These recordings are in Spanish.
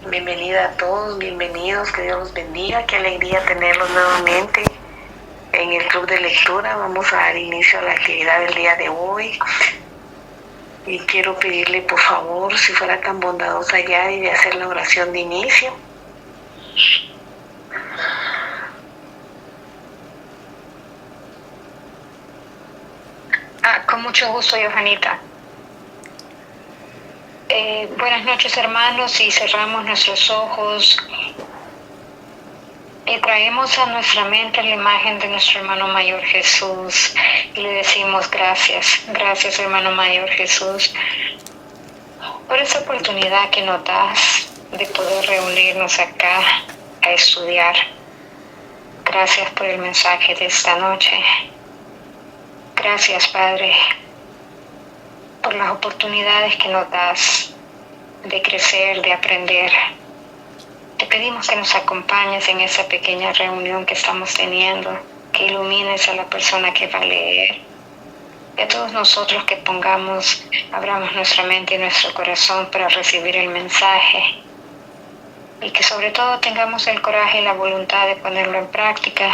Bienvenida a todos, bienvenidos, que Dios los bendiga, qué alegría tenerlos nuevamente en el club de lectura. Vamos a dar inicio a la actividad del día de hoy y quiero pedirle por favor, si fuera tan bondadosa ya, y de hacer la oración de inicio. Con mucho gusto, Johanita. Buenas noches, hermanos, y cerramos nuestros ojos y traemos a nuestra mente la imagen de nuestro hermano mayor Jesús y le decimos gracias, gracias hermano mayor Jesús, por esta oportunidad que nos das de poder reunirnos acá a estudiar. Gracias por el mensaje de esta noche. Gracias, Padre, por las oportunidades que nos das de crecer, de aprender. Te pedimos que nos acompañes en esa pequeña reunión que estamos teniendo, que ilumines a la persona que va a leer, y a todos nosotros que abramos nuestra mente y nuestro corazón para recibir el mensaje, y que sobre todo tengamos el coraje y la voluntad de ponerlo en práctica,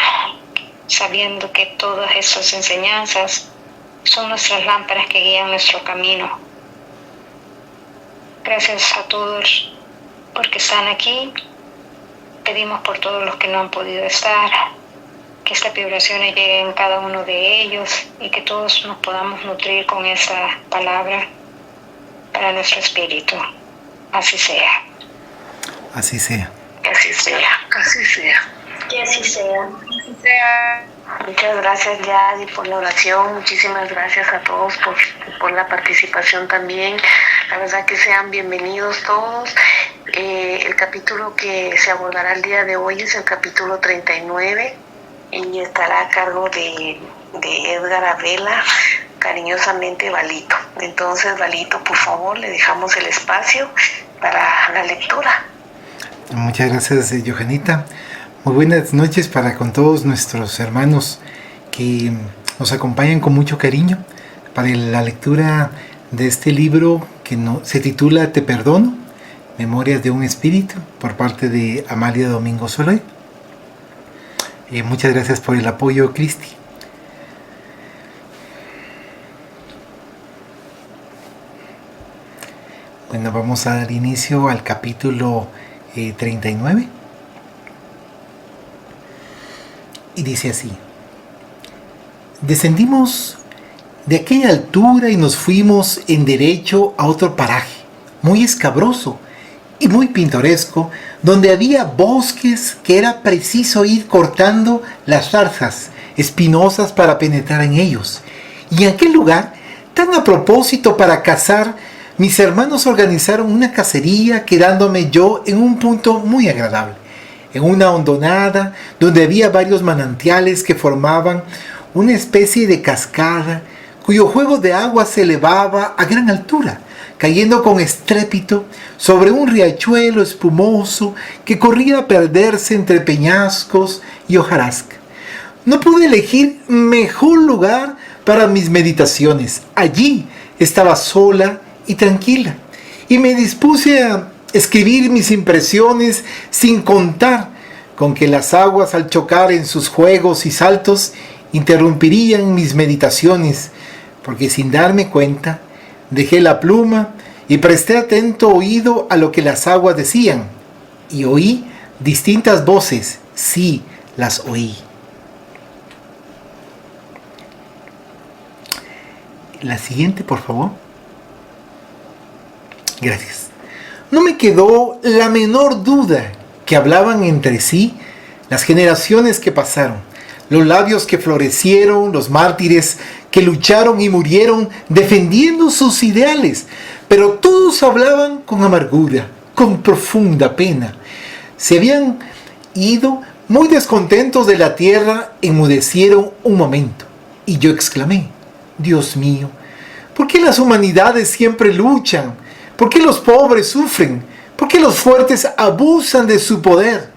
sabiendo que todas esas enseñanzas son nuestras lámparas que guían nuestro camino. Gracias a todos porque están aquí. Pedimos por todos los que no han podido estar, que estas vibraciones lleguen a cada uno de ellos y que todos nos podamos nutrir con esa palabra para nuestro espíritu. Así sea. Así sea. Así sea. Así sea. Que así sea. Así sea. Muchas gracias, Yadi, por la oración. Muchísimas gracias a todos por la participación también. La verdad que sean bienvenidos todos. El capítulo que se abordará el día de hoy es el capítulo 39 y estará a cargo de Edgar Abela, cariñosamente Valito. Entonces, Valito, por favor, le dejamos el espacio para la lectura. Muchas gracias, Johanita. Muy buenas noches para con todos nuestros hermanos que nos acompañan con mucho cariño para la lectura de este libro que se titula Te Perdono, Memorias de un Espíritu, por parte de Amalia Domingo Soloy. Muchas gracias por el apoyo, Cristi. Bueno, vamos a dar inicio al capítulo 39. Y dice así: descendimos de aquella altura y nos fuimos en derecho a otro paraje, muy escabroso y muy pintoresco, donde había bosques que era preciso ir cortando las zarzas espinosas para penetrar en ellos. Y en aquel lugar, tan a propósito para cazar, mis hermanos organizaron una cacería, quedándome yo en un punto muy agradable, en una hondonada donde había varios manantiales que formaban una especie de cascada cuyo juego de agua se elevaba a gran altura, cayendo con estrépito sobre un riachuelo espumoso que corría a perderse entre peñascos y hojarasca. No pude elegir mejor lugar para mis meditaciones. Allí estaba sola y tranquila, y me dispuse a escribir mis impresiones, sin contar con que las aguas, al chocar en sus juegos y saltos, interrumpirían mis meditaciones, porque sin darme cuenta dejé la pluma y presté atento oído a lo que las aguas decían, y oí distintas voces. Sí, las oí. La siguiente, por favor. Gracias. No me quedó la menor duda que hablaban entre sí las generaciones que pasaron, los labios que florecieron, los mártires que lucharon y murieron defendiendo sus ideales, pero todos hablaban con amargura, con profunda pena. Se habían ido muy descontentos de la tierra, enmudecieron un momento, y yo exclamé: Dios mío, ¿por qué las humanidades siempre luchan? ¿Por qué los pobres sufren? ¿Por qué los fuertes abusan de su poder?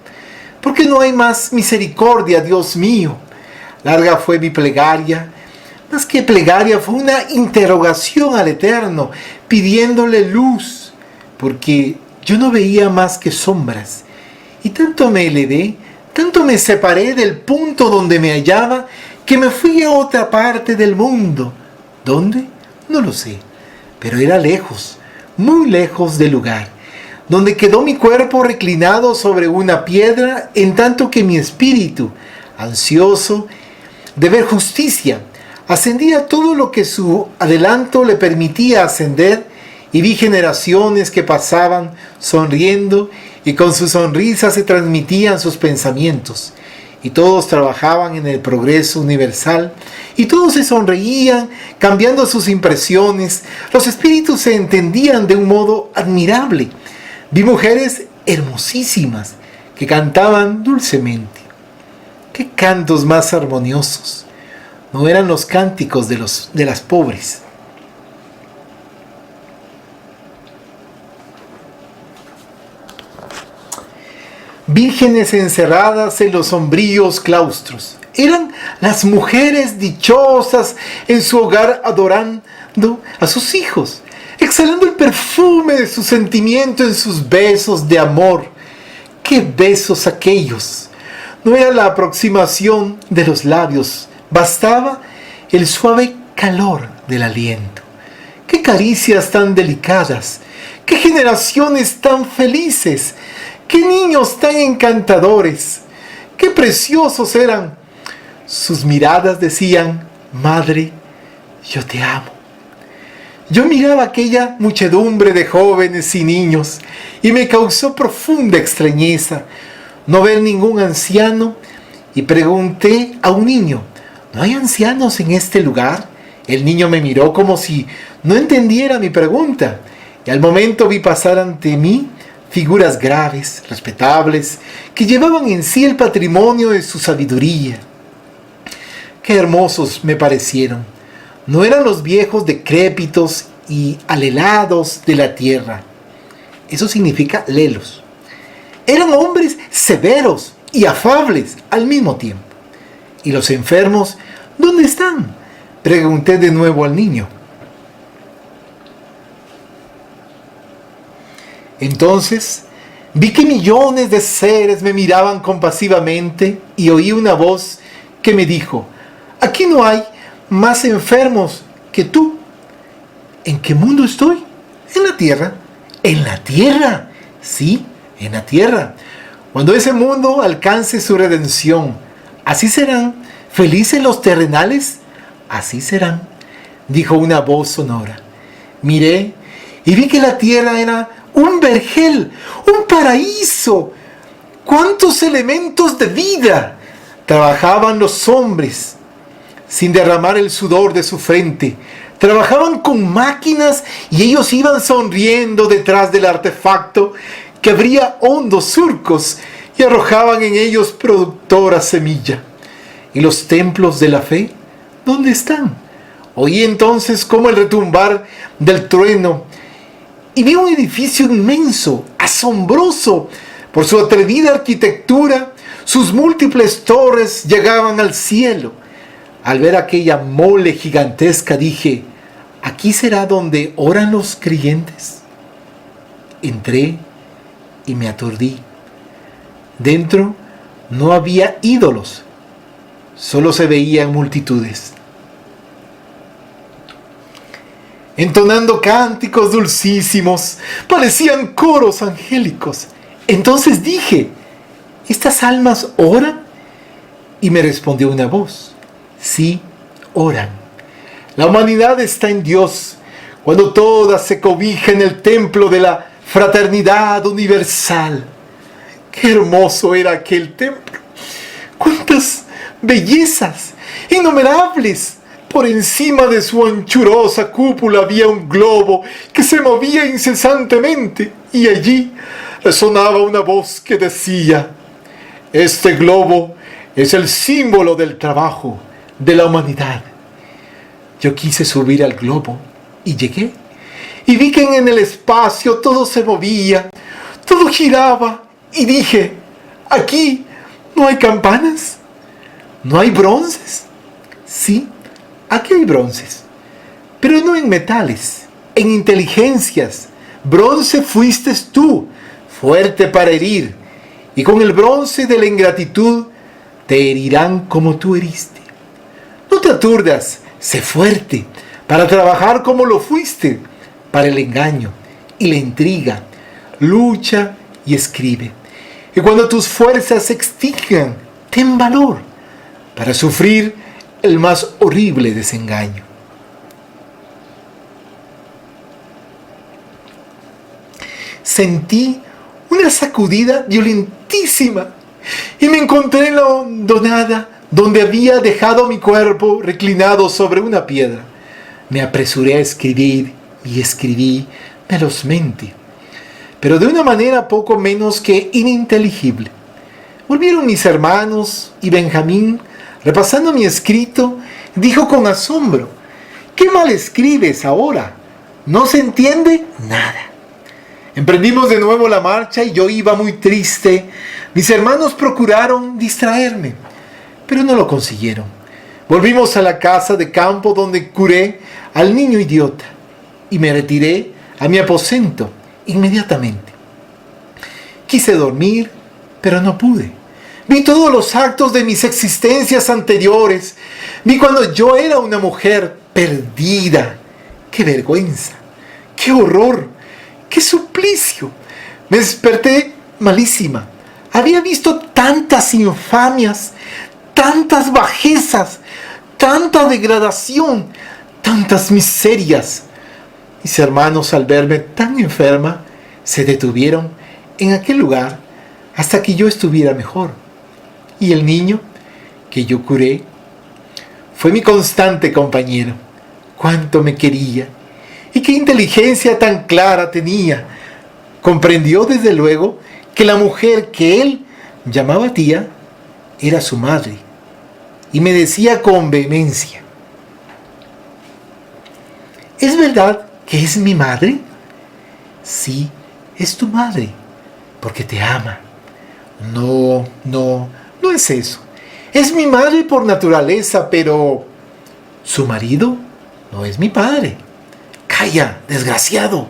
¿Por qué no hay más misericordia, Dios mío? Larga fue mi plegaria. Más que plegaria, fue una interrogación al Eterno, pidiéndole luz, porque yo no veía más que sombras, y tanto me elevé, tanto me separé del punto donde me hallaba, que me fui a otra parte del mundo. ¿Dónde? No lo sé, pero era lejos, muy lejos del lugar, donde quedó mi cuerpo reclinado sobre una piedra, en tanto que mi espíritu, ansioso de ver justicia, ascendía todo lo que su adelanto le permitía ascender, y vi generaciones que pasaban sonriendo, y con su sonrisa se transmitían sus pensamientos, y todos trabajaban en el progreso universal, y todos se sonreían, cambiando sus impresiones. Los espíritus se entendían de un modo admirable. Vi mujeres hermosísimas que cantaban dulcemente. ¡Qué cantos más armoniosos! No eran los cánticos de las pobres. Vírgenes encerradas en los sombríos claustros. Eran las mujeres dichosas en su hogar adorando a sus hijos, exhalando el perfume de su sentimiento en sus besos de amor. ¡Qué besos aquellos! No era la aproximación de los labios, bastaba el suave calor del aliento. ¡Qué caricias tan delicadas! ¡Qué generaciones tan felices! ¡Qué niños tan encantadores! ¡Qué preciosos eran! Sus miradas decían: Madre, yo te amo. Yo miraba aquella muchedumbre de jóvenes y niños y me causó profunda extrañeza no ver ningún anciano, y pregunté a un niño: ¿no hay ancianos en este lugar? El niño me miró como si no entendiera mi pregunta, y al momento vi pasar ante mí figuras graves, respetables, que llevaban en sí el patrimonio de su sabiduría. Qué hermosos me parecieron. No eran los viejos decrépitos y alelados de la tierra. Eso significa lelos. Eran hombres severos y afables al mismo tiempo. ¿Y los enfermos dónde están?, pregunté de nuevo al niño. Entonces vi que millones de seres me miraban compasivamente y oí una voz que me dijo: aquí no hay más enfermos que tú. ¿En qué mundo estoy? En la tierra. ¿En la tierra? Sí, en la tierra. Cuando ese mundo alcance su redención, ¿así serán felices los terrenales? Así serán, dijo una voz sonora. Miré y vi que la tierra era un vergel, un paraíso. ¡Cuántos elementos de vida! Trabajaban los hombres sin derramar el sudor de su frente. Trabajaban con máquinas y ellos iban sonriendo detrás del artefacto que abría hondos surcos y arrojaban en ellos productora semilla. ¿Y los templos de la fe dónde están? Oí entonces como el retumbar del trueno y vi un edificio inmenso, asombroso por su atrevida arquitectura. Sus múltiples torres llegaban al cielo. Al ver aquella mole gigantesca dije: ¿aquí será donde oran los creyentes? Entré y me aturdí. Dentro no había ídolos, solo se veían multitudes entonando cánticos dulcísimos, parecían coros angélicos. Entonces dije: ¿estas almas oran? Y me respondió una voz: sí, oran. La humanidad está en Dios cuando toda se cobija en el templo de la fraternidad universal. ¡Qué hermoso era aquel templo! ¡Cuántas bellezas innumerables! Por encima de su anchurosa cúpula había un globo que se movía incesantemente, y allí resonaba una voz que decía: este globo es el símbolo del trabajo de la humanidad. Yo quise subir al globo y llegué, y vi que en el espacio todo se movía, todo giraba, y dije: aquí no hay campanas, no hay bronces. Sí, aquí hay bronces, pero no en metales, en inteligencias. Bronce fuiste tú, fuerte para herir, y con el bronce de la ingratitud te herirán como tú heriste. No te aturdas, sé fuerte, para trabajar como lo fuiste, para el engaño y la intriga. Lucha y escribe. Y cuando tus fuerzas se extingan, ten valor para sufrir el más horrible desengaño. Sentí una sacudida violentísima y me encontré en la hondonada donde había dejado mi cuerpo reclinado sobre una piedra. Me apresuré a escribir y escribí velozmente, pero de una manera poco menos que ininteligible. Volvieron mis hermanos y Benjamín, repasando mi escrito, dijo con asombro: «¿Qué mal escribes ahora? ¿No se entiende nada?». Emprendimos de nuevo la marcha y yo iba muy triste. Mis hermanos procuraron distraerme, pero no lo consiguieron. Volvimos a la casa de campo donde curé al niño idiota y me retiré a mi aposento inmediatamente. Quise dormir, pero no pude. Vi todos los actos de mis existencias anteriores. Vi cuando yo era una mujer perdida. ¡Qué vergüenza! ¡Qué horror! ¡Qué suplicio! Me desperté malísima. Había visto tantas infamias, tantas bajezas, tanta degradación, tantas miserias. Mis hermanos, al verme tan enferma, se detuvieron en aquel lugar hasta que yo estuviera mejor. Y el niño que yo curé fue mi constante compañero. Cuánto me quería y qué inteligencia tan clara tenía. Comprendió desde luego que la mujer que él llamaba tía era su madre, y me decía con vehemencia: ¿es verdad que es mi madre? Sí, es tu madre, porque te ama. No es eso. Es mi madre por naturaleza, pero su marido no es mi padre. Calla, desgraciado.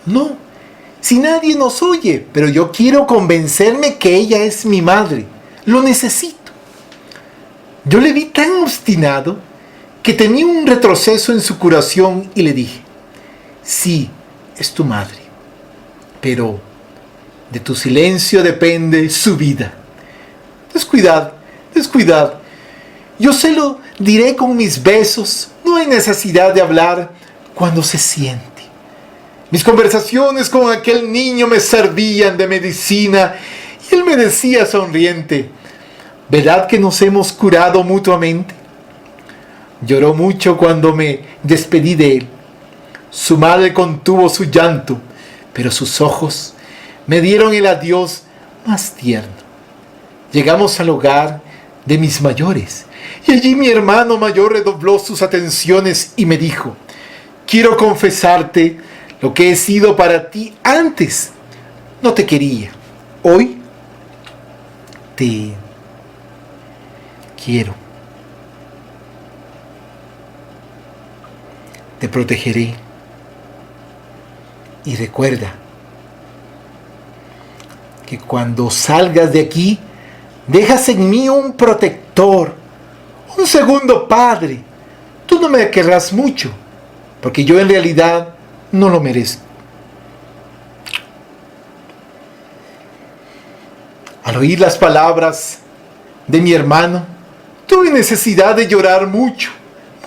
No, si nadie nos oye, pero yo quiero convencerme que ella es mi madre. Lo necesito. Yo le vi tan obstinado que temí un retroceso en su curación y le dije: sí, es tu madre, pero de tu silencio depende su vida. Descuidad. Yo se lo diré con mis besos. No hay necesidad de hablar cuando se siente. Mis conversaciones con aquel niño me servían de medicina y él me decía sonriente: ¿verdad que nos hemos curado mutuamente? Lloró mucho cuando me despedí de él. Su madre contuvo su llanto, pero sus ojos me dieron el adiós más tierno. Llegamos al hogar de mis mayores y allí mi hermano mayor redobló sus atenciones y me dijo: quiero confesarte lo que he sido para ti antes. No te quería. Hoy te quiero. Te protegeré. Y recuerda que cuando salgas de aquí, dejas en mí un protector, un segundo padre. Tú no me querrás mucho, porque yo en realidad no lo merezco. Al oír las palabras de mi hermano, tuve necesidad de llorar mucho,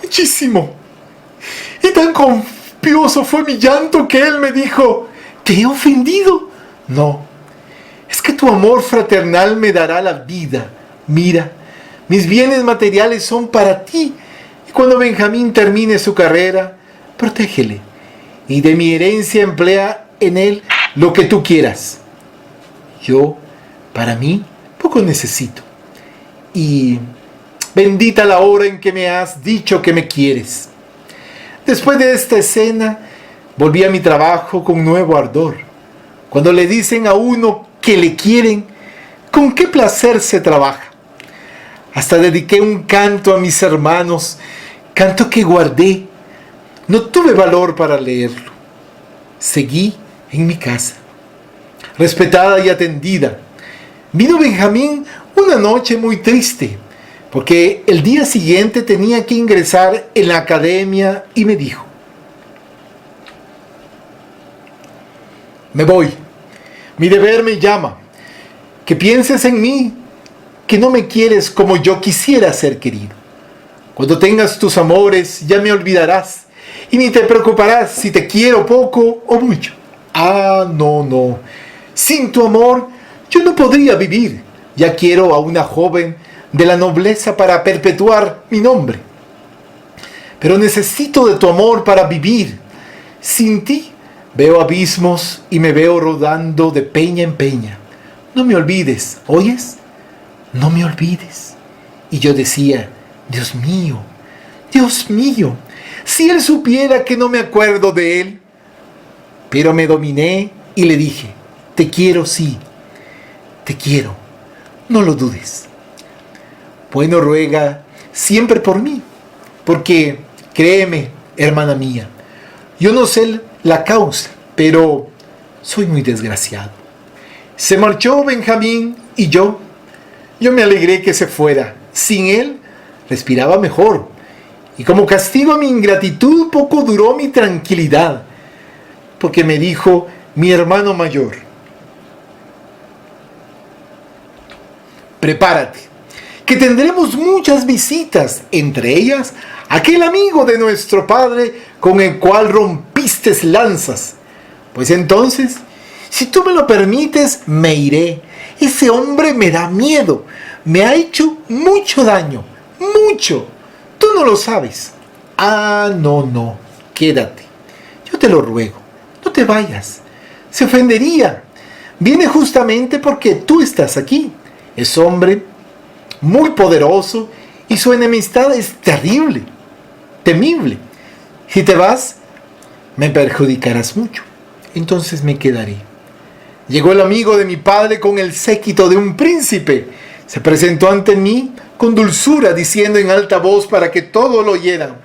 muchísimo. Y tan copioso fue mi llanto que él me dijo: ¿te he ofendido? No, es que tu amor fraternal me dará la vida. Mira, mis bienes materiales son para ti. Y cuando Benjamín termine su carrera, protégele. Y de mi herencia emplea en él lo que tú quieras. Yo, para mí, poco necesito. Y bendita la hora en que me has dicho que me quieres. Después de esta escena, volví a mi trabajo con nuevo ardor. Cuando le dicen a uno que le quieren, con qué placer se trabaja. Hasta dediqué un canto a mis hermanos, canto que guardé. No tuve valor para leerlo. Seguí en mi casa. respetada y atendida. Vino Benjamín una noche muy triste, porque el día siguiente tenía que ingresar en la academia y me dijo: me voy, mi deber me llama, que pienses en mí, que no me quieres como yo quisiera ser querido. Cuando tengas tus amores ya me olvidarás y ni te preocuparás si te quiero poco o mucho. Ah, no, sin tu amor yo no podría vivir. Ya quiero a una joven de la nobleza para perpetuar mi nombre. Pero necesito de tu amor para vivir. Sin ti veo abismos y me veo rodando de peña en peña. No me olvides, ¿oyes? No me olvides. Y yo decía: Dios mío, si él supiera que no me acuerdo de él. Pero me dominé y le dije: te quiero, sí, te quiero, no lo dudes. Bueno, ruega siempre por mí, porque créeme, hermana mía, yo no sé la causa, pero soy muy desgraciado. Se marchó Benjamín y yo me alegré que se fuera. Sin él respiraba mejor. Y como castigo a mi ingratitud, poco duró mi tranquilidad, porque me dijo mi hermano mayor: prepárate, que tendremos muchas visitas, entre ellas aquel amigo de nuestro padre con el cual rompiste lanzas. Pues entonces, si tú me lo permites, me iré. Ese hombre me da miedo, me ha hecho mucho daño, mucho. Tú no lo sabes. Ah, no, quédate. Yo te lo ruego, no te vayas. Se ofendería. Viene justamente porque tú estás aquí. Es hombre muy poderoso y su enemistad es terrible, temible. Si te vas, me perjudicarás mucho. Entonces me quedaré. Llegó el amigo de mi padre con el séquito de un príncipe. Se presentó ante mí con dulzura, diciendo en alta voz para que todos lo oyeran: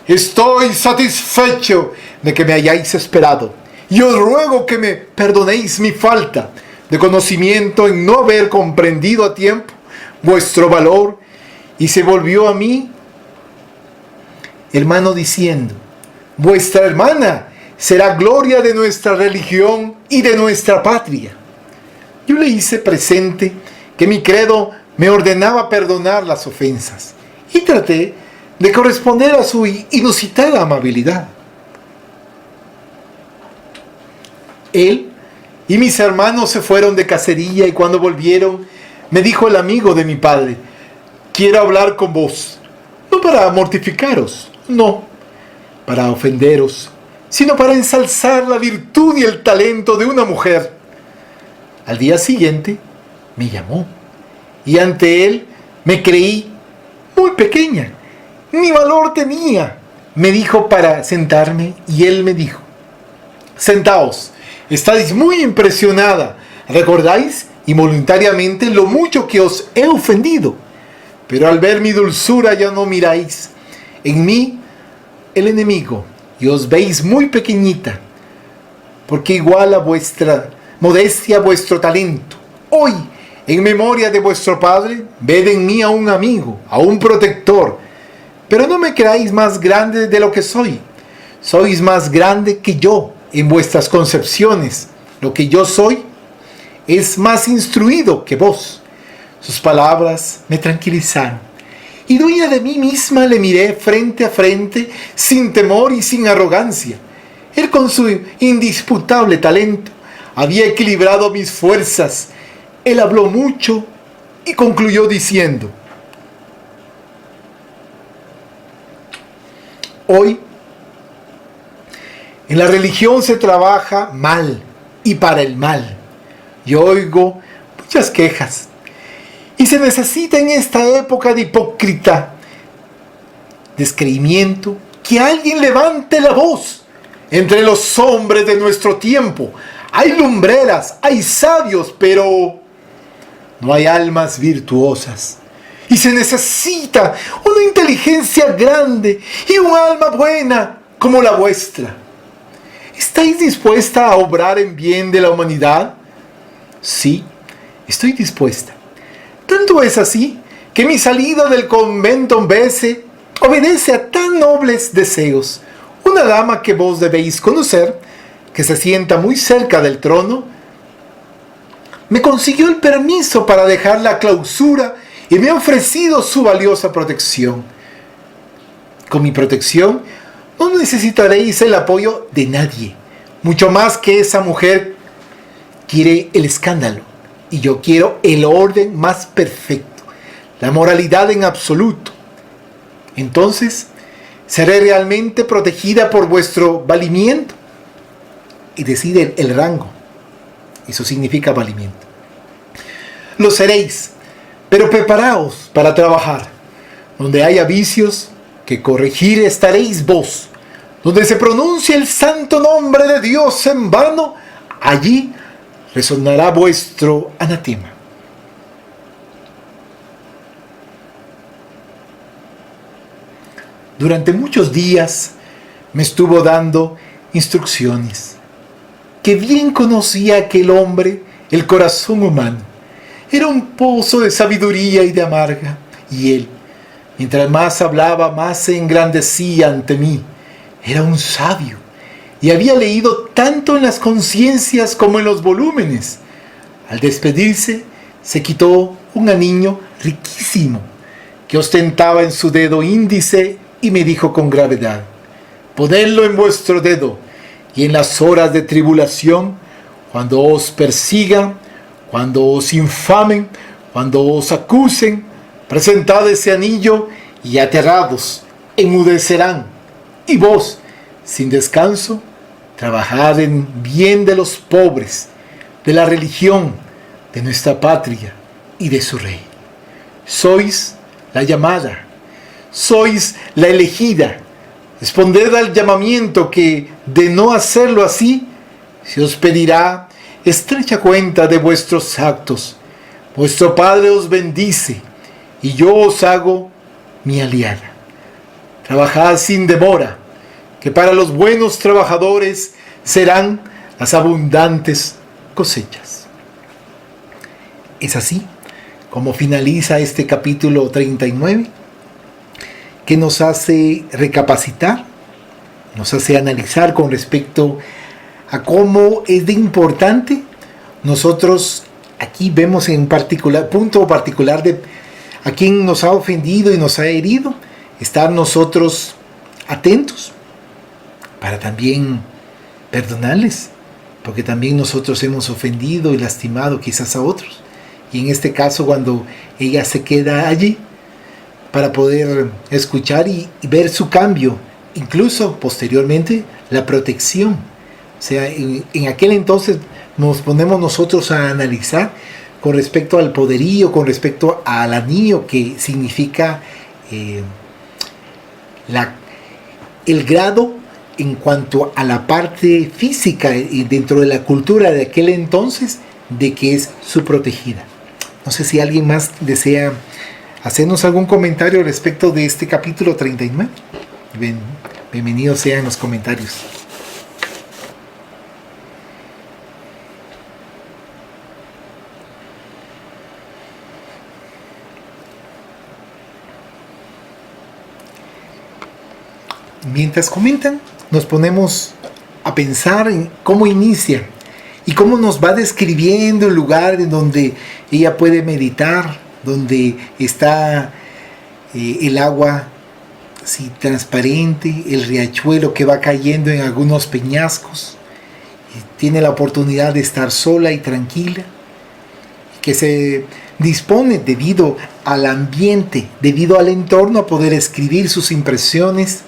estoy satisfecho de que me hayáis esperado, y os ruego que me perdonéis mi falta de conocimiento en no haber comprendido a tiempo vuestro valor. Y se volvió a mí, hermano, diciendo: vuestra hermana será gloria de nuestra religión y de nuestra patria. Yo le hice presente que mi credo me ordenaba perdonar las ofensas, y traté de corresponder a su inusitada amabilidad. Él y mis hermanos se fueron de cacería, y cuando volvieron, me dijo el amigo de mi padre: quiero hablar con vos, no para mortificaros, no para ofenderos, sino para ensalzar la virtud y el talento de una mujer. Al día siguiente me llamó, y ante él me creí muy pequeña, ni valor tenía. Me dijo para sentarme, y él me dijo: sentaos, estáis muy impresionada, ¿recordáis involuntariamente lo mucho que os he ofendido? Pero al ver mi dulzura ya no miráis en mí el enemigo, y os veis muy pequeñita, porque igual a vuestra modestia vuestro talento. Hoy, en memoria de vuestro padre, ved en mí a un amigo, a un protector, pero no me creáis más grande de lo que soy. Sois más grande que yo en vuestras concepciones. Lo que yo soy es más instruido que vos. Sus palabras me tranquilizaron, y dueña de mí misma le miré frente a frente, sin temor y sin arrogancia. Él, con su indisputable talento, había equilibrado mis fuerzas. Él habló mucho y concluyó diciendo: hoy en la religión se trabaja mal y para el mal. Yo oigo muchas quejas, y se necesita en esta época de hipócrita descreimiento que alguien levante la voz. Entre los hombres de nuestro tiempo hay lumbreras, hay sabios, pero no hay almas virtuosas. Y se necesita una inteligencia grande y un alma buena como la vuestra. ¿Estáis dispuesta a obrar en bien de la humanidad? Sí, estoy dispuesta. Tanto es así que mi salida del convento obedece a tan nobles deseos. Una dama que vos debéis conocer, que se sienta muy cerca del trono, me consiguió el permiso para dejar la clausura y me ha ofrecido su valiosa protección. Con mi protección no necesitaréis el apoyo de nadie, mucho más que esa mujer quiere el escándalo y yo quiero el orden más perfecto, la moralidad en absoluto. Entonces, seré realmente protegida por vuestro valimiento. Y decide el rango. Eso significa valimiento. Lo seréis, pero preparaos para trabajar. Donde haya vicios que corregir estaréis vos. Donde se pronuncie el santo nombre de Dios en vano, allí resonará vuestro anatema. Durante muchos días me estuvo dando instrucciones. Que bien conocía aquel hombre el corazón humano. Era un pozo de sabiduría y de amarga. Y él, mientras más hablaba, más se engrandecía ante mí. Era un sabio. Y había leído tanto en las conciencias como en los volúmenes. Al despedirse, se quitó un anillo riquísimo que ostentaba en su dedo índice y me dijo con gravedad: ponedlo en vuestro dedo, y en las horas de tribulación, cuando os persigan, cuando os infamen, cuando os acusen, presentad ese anillo y aterrados enmudecerán. Y vos, sin descanso, trabajad en bien de los pobres, de la religión, de nuestra patria y de su rey. Sois la llamada, sois la elegida. Responded al llamamiento que, de no hacerlo así, se os pedirá estrecha cuenta de vuestros actos. Vuestro Padre os bendice y yo os hago mi aliada. Trabajad sin demora, que para los buenos trabajadores serán las abundantes cosechas. Es así como finaliza este capítulo 39, que nos hace recapacitar, nos hace analizar con respecto a cómo es de importante nosotros, aquí vemos en particular, punto particular de a quien nos ha ofendido y nos ha herido, estar nosotros atentos para también perdonarles, porque también nosotros hemos ofendido y lastimado quizás a otros. Y en este caso, cuando ella se queda allí para poder escuchar y ver su cambio, incluso posteriormente la protección. O sea, en aquel entonces nos ponemos nosotros a analizar con respecto al poderío, con respecto al anillo, que significa el grado en cuanto a la parte física y dentro de la cultura de aquel entonces, de que es su protegida. No sé si alguien más desea hacernos algún comentario respecto de este capítulo 39. Bienvenidos sean los comentarios. Mientras comentan, nos ponemos a pensar en cómo inicia y cómo nos va describiendo el lugar en donde ella puede meditar, donde está el agua así transparente, el riachuelo que va cayendo en algunos peñascos, y tiene la oportunidad de estar sola y tranquila, que se dispone debido al ambiente, debido al entorno, a poder escribir sus impresiones.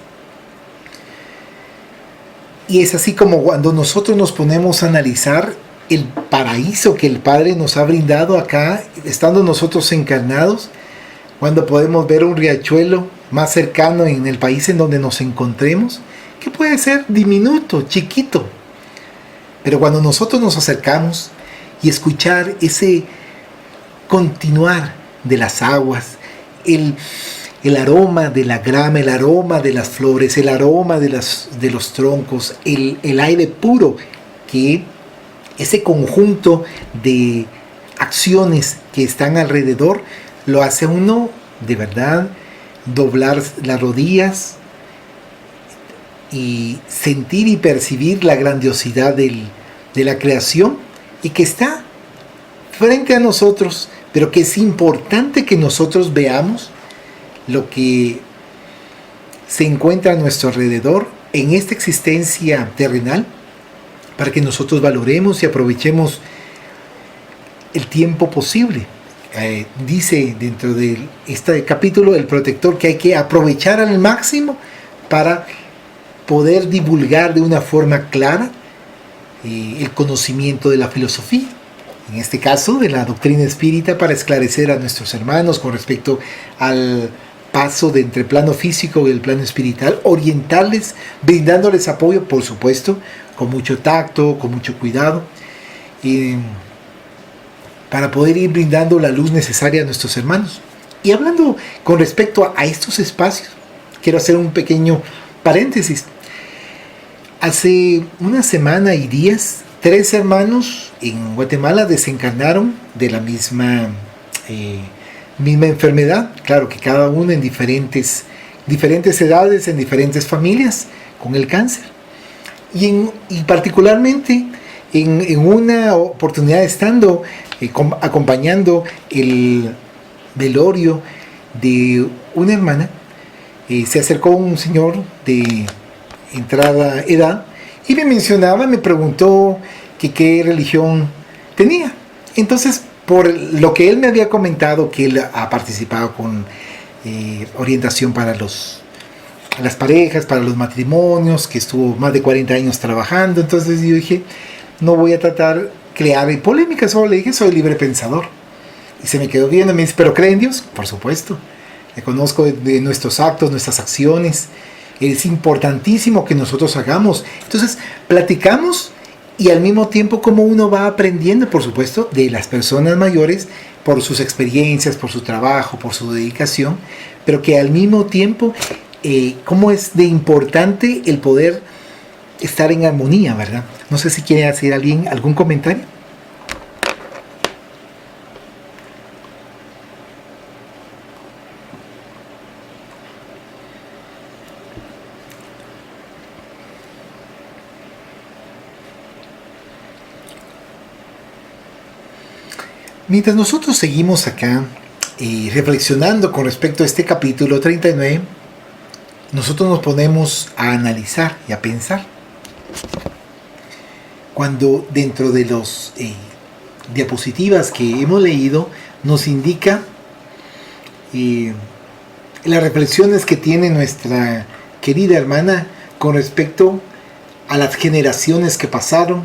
Y es así como cuando nosotros nos ponemos a analizar el paraíso que el Padre nos ha brindado acá, estando nosotros encarnados, cuando podemos ver un riachuelo más cercano en el país en donde nos encontremos, que puede ser diminuto, chiquito, pero cuando nosotros nos acercamos y escuchar ese continuar de las aguas, el aroma de la grama, el aroma de las flores, el aroma de los troncos, el aire puro que ese conjunto de acciones que están alrededor, lo hace a uno de verdad doblar las rodillas y sentir y percibir la grandiosidad de la creación y que está frente a nosotros, pero que es importante que nosotros veamos lo que se encuentra a nuestro alrededor en esta existencia terrenal, para que nosotros valoremos y aprovechemos el tiempo posible. Dice dentro de este capítulo el protector que hay que aprovechar al máximo para poder divulgar de una forma clara el conocimiento de la filosofía, en este caso de la doctrina espírita, para esclarecer a nuestros hermanos con respecto al paso de entre el plano físico y el plano espiritual, orientarles, brindándoles apoyo, por supuesto, con mucho tacto, con mucho cuidado, para poder ir brindando la luz necesaria a nuestros hermanos. Y hablando con respecto a estos espacios, quiero hacer un pequeño paréntesis. Hace una semana y días, 3 hermanos en Guatemala desencarnaron de la misma enfermedad. Claro que cada uno en diferentes edades, en diferentes familias, con el cáncer. Y particularmente en una oportunidad estando acompañando el velorio de una hermana, se acercó un señor de entrada edad y me preguntó que qué religión tenía. Entonces, por lo que él me había comentado, que él ha participado con orientación para las parejas, para los matrimonios, que estuvo más de 40 años trabajando, entonces yo dije, no voy a tratar crear polémica, solo le dije, soy libre pensador. Y se me quedó viendo y me dice, ¿pero cree en Dios? Por supuesto. Le conozco de nuestros actos, nuestras acciones. Es importantísimo que nosotros hagamos. Entonces, platicamos y al mismo tiempo como uno va aprendiendo, por supuesto, de las personas mayores, por sus experiencias, por su trabajo, por su dedicación, pero que al mismo tiempo, cómo es de importante el poder estar en armonía, ¿verdad? No sé si quiere hacer alguien algún comentario. Mientras nosotros seguimos acá reflexionando con respecto a este capítulo 39, nosotros nos ponemos a analizar y a pensar. Cuando dentro de los diapositivas que hemos leído nos indica las reflexiones que tiene nuestra querida hermana con respecto a las generaciones que pasaron,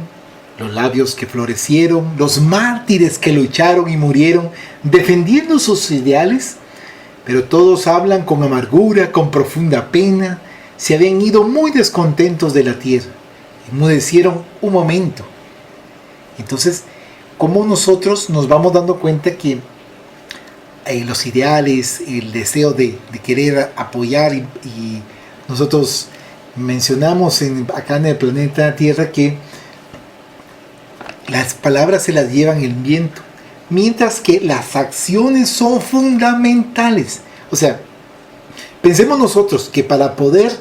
los labios que florecieron, los mártires que lucharon y murieron defendiendo sus ideales, pero todos hablan con amargura, con profunda pena, se habían ido muy descontentos de la tierra, enmudecieron un momento. Entonces, ¿cómo nosotros nos vamos dando cuenta que los ideales, el deseo de querer apoyar y nosotros mencionamos acá en el planeta Tierra que las palabras se las llevan el viento, mientras que las acciones son fundamentales. O sea, pensemos nosotros que para poder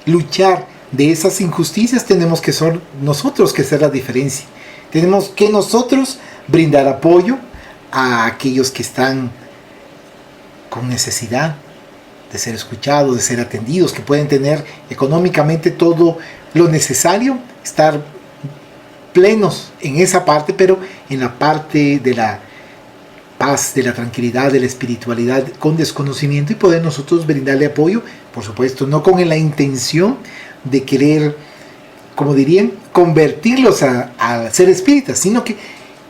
luchar de esas injusticias tenemos que ser nosotros que hacer la diferencia. Tenemos que nosotros brindar apoyo a aquellos que están con necesidad de ser escuchados, de ser atendidos, que pueden tener económicamente todo lo necesario, estar plenos en esa parte, pero en la parte de la paz, de la tranquilidad, de la espiritualidad, con desconocimiento, y poder nosotros brindarle apoyo, por supuesto, no con la intención de querer, como dirían, convertirlos a ser espíritas, sino que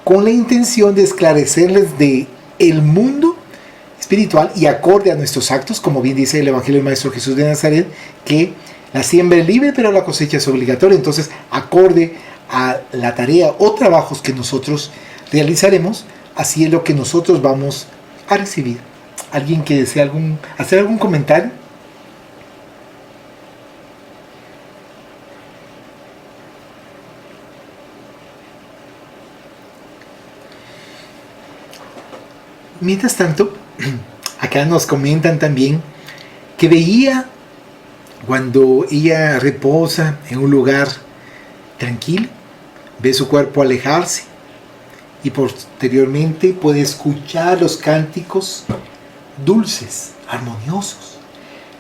con la intención de esclarecerles de el mundo espiritual y acorde a nuestros actos, como bien dice el Evangelio del Maestro Jesús de Nazaret, que la siembra es libre, pero la cosecha es obligatoria. Entonces, acorde a la tarea o trabajos que nosotros realizaremos, así es lo que nosotros vamos a recibir. ¿Alguien que desea hacer algún comentario? Mientras tanto, acá nos comentan también que veía cuando ella reposa en un lugar tranquilo, ve su cuerpo alejarse y posteriormente puede escuchar los cánticos dulces, armoniosos.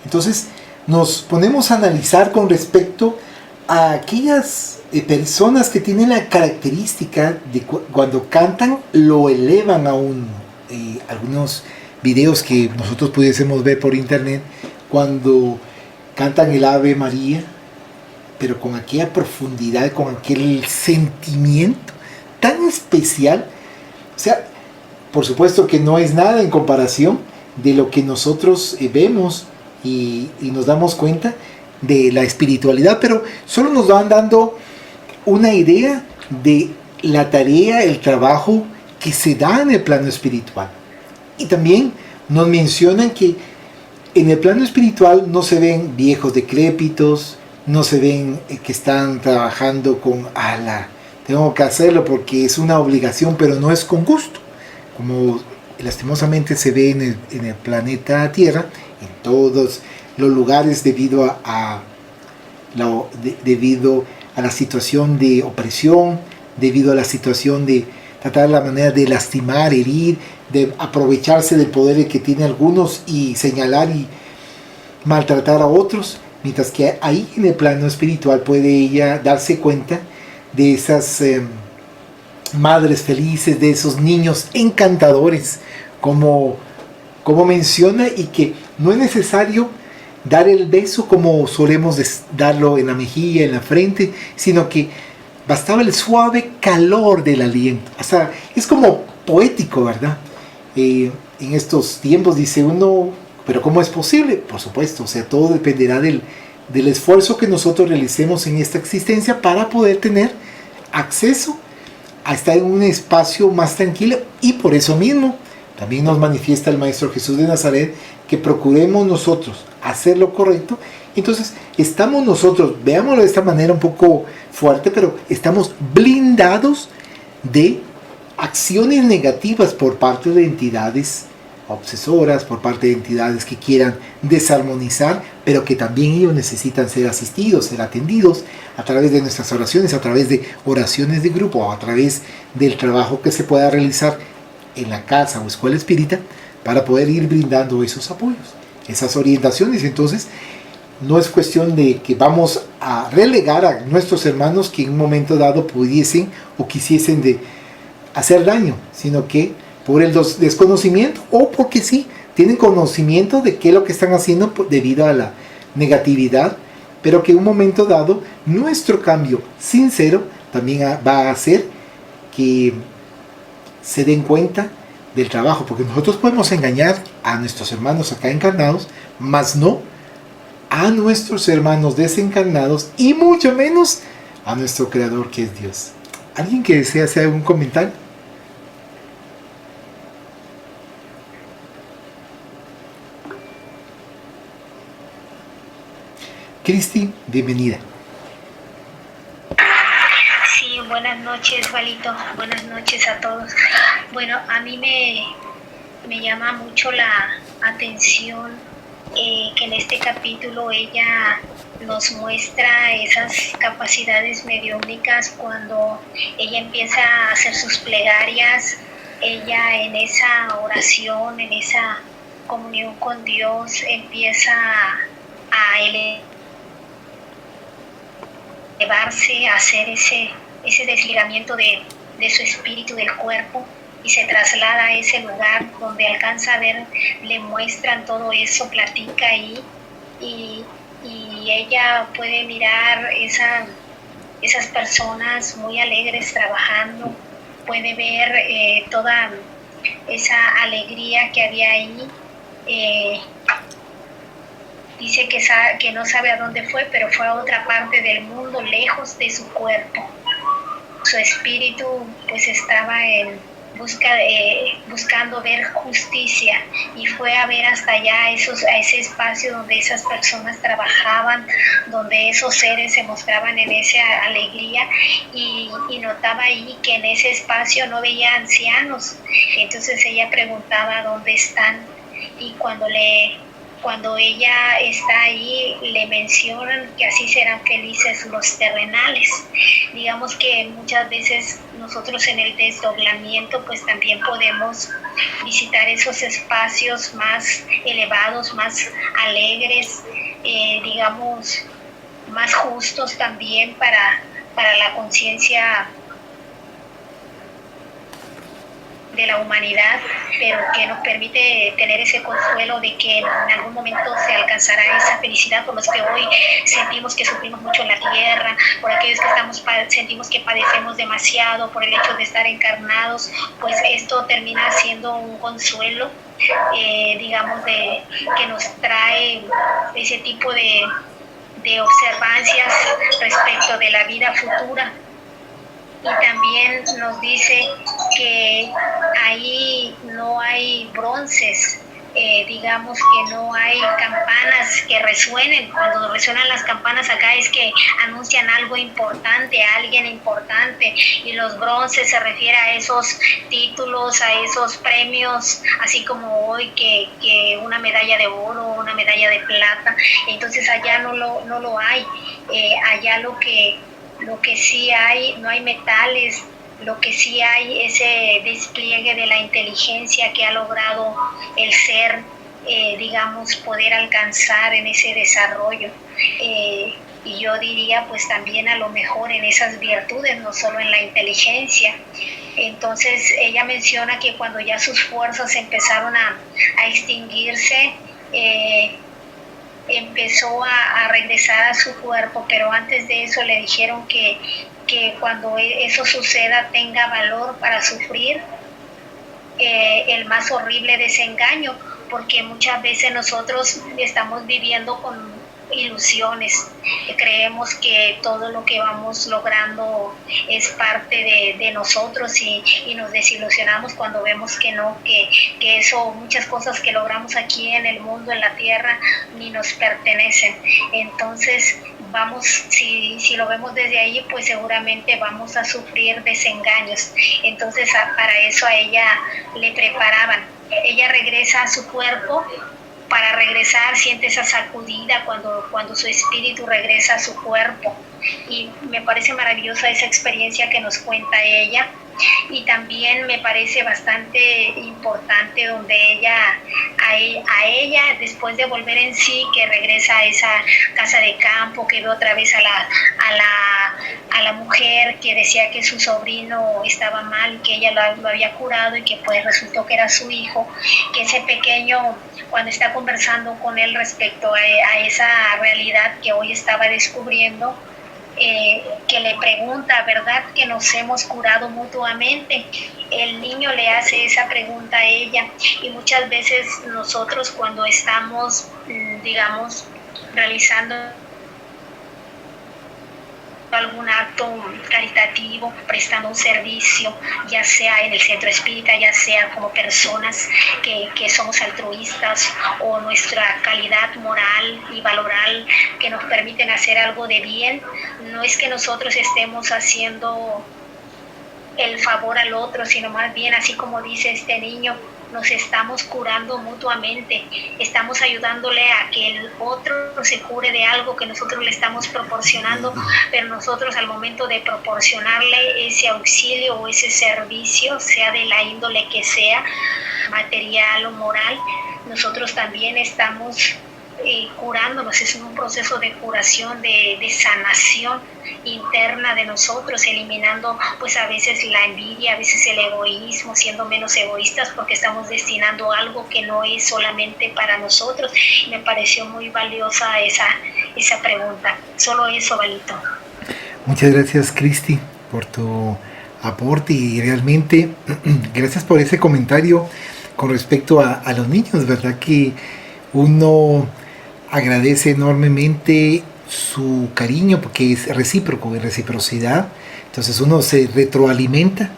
Entonces nos ponemos a analizar con respecto a aquellas personas que tienen la característica de cuando cantan lo elevan a uno. Algunos videos que nosotros pudiésemos ver por internet cuando cantan el Ave María, pero con aquella profundidad, con aquel sentimiento tan especial. O sea, por supuesto que no es nada en comparación de lo que nosotros vemos y nos damos cuenta de la espiritualidad, pero solo nos van dando una idea de la tarea, el trabajo que se da en el plano espiritual. Y también nos mencionan que en el plano espiritual no se ven viejos decrépitos, no se ven que están trabajando con tengo que hacerlo porque es una obligación, pero no es con gusto, como lastimosamente se ve en el planeta Tierra, en todos los lugares debido a la situación de opresión, debido a la situación de tratar la manera de lastimar, herir, de aprovecharse del poder que tienen algunos y señalar y maltratar a otros, mientras que ahí en el plano espiritual puede ella darse cuenta de esas madres felices, de esos niños encantadores, como menciona, y que no es necesario dar el beso como solemos darlo en la mejilla, en la frente, sino que bastaba el suave calor del aliento. O sea, es como poético, ¿verdad? En estos tiempos dice uno, pero ¿cómo es posible? Por supuesto, o sea, todo dependerá del esfuerzo que nosotros realicemos en esta existencia para poder tener acceso a estar en un espacio más tranquilo. Y por eso mismo también nos manifiesta el Maestro Jesús de Nazaret que procuremos nosotros hacer lo correcto. Entonces estamos nosotros, veámoslo de esta manera un poco fuerte, pero estamos blindados de acciones negativas por parte de entidades obsesoras, por parte de entidades que quieran desarmonizar, pero que también ellos necesitan ser asistidos, ser atendidos a través de nuestras oraciones, a través de oraciones de grupo, o a través del trabajo que se pueda realizar en la casa o escuela espírita, para poder ir brindando esos apoyos, esas orientaciones. Entonces no es cuestión de que vamos a relegar a nuestros hermanos que en un momento dado pudiesen o quisiesen de hacer daño, sino que por el desconocimiento, o porque sí, tienen conocimiento de qué es lo que están haciendo debido a la negatividad, pero que en un momento dado nuestro cambio sincero también va a hacer que se den cuenta del trabajo, porque nosotros podemos engañar a nuestros hermanos acá encarnados, mas no a nuestros hermanos desencarnados, y mucho menos a nuestro Creador, que es Dios. ¿Alguien que desea hacer algún comentario? Cristi, bienvenida. Sí, buenas noches, Juanito. Buenas noches a todos. Bueno, a mí me llama mucho la atención que en este capítulo ella nos muestra esas capacidades mediúmnicas cuando ella empieza a hacer sus plegarias, ella en esa oración, en esa comunión con Dios, empieza a elevarse, a hacer ese desligamiento de su espíritu del cuerpo, y se traslada a ese lugar donde alcanza a ver, le muestran todo eso, platica ahí, y ella puede mirar esas personas muy alegres trabajando, puede ver toda esa alegría que había ahí. Dice que no sabe a dónde fue, pero fue a otra parte del mundo, lejos de su cuerpo. Su espíritu pues estaba buscando ver justicia, y fue a ver hasta allá a ese espacio donde esas personas trabajaban, donde esos seres se mostraban en esa alegría, y notaba ahí que en ese espacio no veía ancianos. Entonces ella preguntaba dónde están, y cuando ella está ahí le mencionan que así serán felices los terrenales. Digamos que muchas veces nosotros en el desdoblamiento pues también podemos visitar esos espacios más elevados, más alegres, digamos más justos también para la conciencia de la humanidad, pero que nos permite tener ese consuelo de que en algún momento se alcanzará esa felicidad por los que hoy sentimos que sufrimos mucho en la tierra, por aquellos que sentimos que padecemos demasiado por el hecho de estar encarnados. Pues esto termina siendo un consuelo, digamos, que nos trae ese tipo de observancias respecto de la vida futura. Y también nos dice que ahí no hay bronces, digamos que no hay campanas que resuenen. Cuando resuenan las campanas acá es que anuncian algo importante, a alguien importante, y los bronces se refiere a esos títulos, a esos premios, así como hoy que una medalla de oro, una medalla de plata. Entonces allá no lo hay. Allá lo que sí hay, no hay metales, lo que sí hay es ese despliegue de la inteligencia que ha logrado el ser, digamos, poder alcanzar en ese desarrollo. Y yo diría pues también a lo mejor en esas virtudes, no solo en la inteligencia. Entonces ella menciona que cuando ya sus fuerzas empezaron a extinguirse, empezó a regresar a su cuerpo, pero antes de eso le dijeron que cuando eso suceda tenga valor para sufrir el más horrible desengaño, porque muchas veces nosotros estamos viviendo con ilusiones, creemos que todo lo que vamos logrando es parte de nosotros, y nos desilusionamos cuando vemos que no, que eso, muchas cosas que logramos aquí en el mundo, en la tierra, ni nos pertenecen. Entonces vamos, si lo vemos desde ahí, pues seguramente vamos a sufrir desengaños. Entonces para eso a ella le preparaban. Ella regresa a su cuerpo. Para regresar siente esa sacudida cuando su espíritu regresa a su cuerpo, y me parece maravillosa esa experiencia que nos cuenta ella. Y también me parece bastante importante donde a ella después de volver en sí, que regresa a esa casa de campo, que ve otra vez a la mujer que decía que su sobrino estaba mal y que ella lo había curado, y que pues resultó que era su hijo, que ese pequeño, cuando está conversando con él respecto a esa realidad que hoy estaba descubriendo, que le pregunta, ¿verdad que nos hemos curado mutuamente? El niño le hace esa pregunta a ella, y muchas veces nosotros cuando estamos, digamos, realizando algún acto caritativo, prestando un servicio, ya sea en el centro espírita, ya sea como personas que somos altruistas, o nuestra calidad moral y valoral que nos permiten hacer algo de bien, no es que nosotros estemos haciendo el favor al otro, sino más bien, así como dice este niño, nos estamos curando mutuamente, estamos ayudándole a que el otro se cure de algo que nosotros le estamos proporcionando, pero nosotros al momento de proporcionarle ese auxilio o ese servicio, sea de la índole que sea, material o moral, nosotros también estamos curándonos. Es un proceso de curación, de sanación interna de nosotros, eliminando pues a veces la envidia, a veces el egoísmo, siendo menos egoístas porque estamos destinando algo que no es solamente para nosotros. Me pareció muy valiosa esa pregunta. Solo eso, Valito. Muchas gracias, Cristi, por tu aporte, y realmente gracias por ese comentario con respecto a los niños, ¿verdad? Que uno agradece enormemente su cariño porque es recíproco, es reciprocidad. Entonces uno se retroalimenta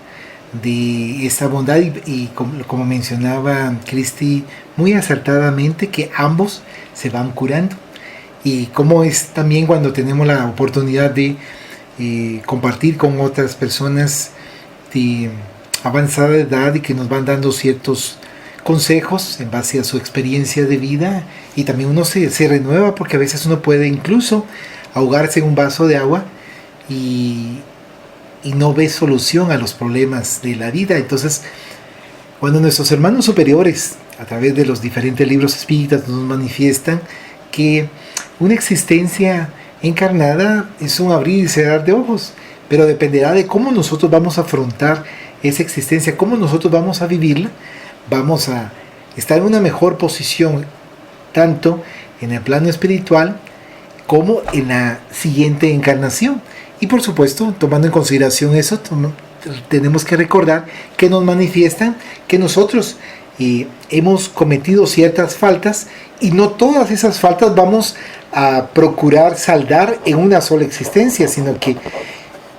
de esta bondad y como mencionaba Cristi muy acertadamente, que ambos se van curando. Y como es también cuando tenemos la oportunidad de compartir con otras personas de avanzada edad y que nos van dando ciertos consejos en base a su experiencia de vida, y también uno se renueva, porque a veces uno puede incluso ahogarse en un vaso de agua y no ve solución a los problemas de la vida. Entonces, cuando nuestros hermanos superiores, a través de los diferentes libros espíritas, nos manifiestan que una existencia encarnada es un abrir y cerrar de ojos, pero dependerá de cómo nosotros vamos a afrontar esa existencia, cómo nosotros vamos a vivirla. Vamos a estar en una mejor posición, tanto en el plano espiritual como en la siguiente encarnación. Y por supuesto, tomando en consideración eso, tenemos que recordar que nos manifiestan que nosotros hemos cometido ciertas faltas, y no todas esas faltas vamos a procurar saldar en una sola existencia, sino que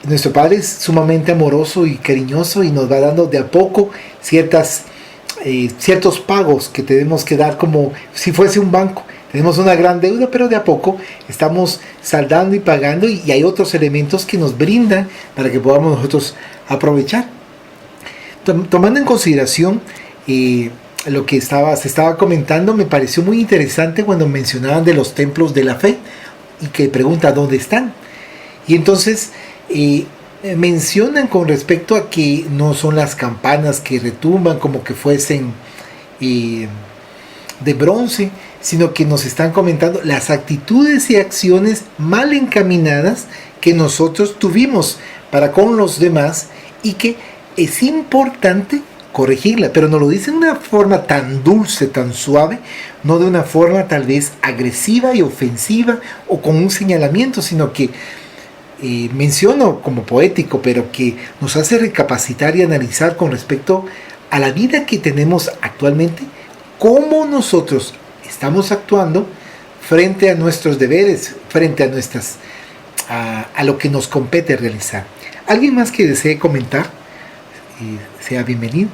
nuestro Padre es sumamente amoroso y cariñoso y nos va dando de a poco ciertos pagos que tenemos que dar, como si fuese un banco. Tenemos una gran deuda, pero de a poco estamos saldando y pagando, y hay otros elementos que nos brindan para que podamos nosotros aprovechar. Tomando en consideración lo que se estaba comentando, me pareció muy interesante cuando mencionaban de los templos de la fe y que pregunta dónde están. Y entonces mencionan con respecto a que no son las campanas que retumban como que fuesen de bronce, sino que nos están comentando las actitudes y acciones mal encaminadas que nosotros tuvimos para con los demás, y que es importante corregirla, pero nos lo dicen de una forma tan dulce, tan suave, no de una forma tal vez agresiva y ofensiva o con un señalamiento, sino que menciono como poético, pero que nos hace recapacitar y analizar con respecto a la vida que tenemos actualmente, cómo nosotros estamos actuando frente a nuestros deberes, frente a lo que nos compete realizar. ¿Alguien más que desee comentar? Sea bienvenido.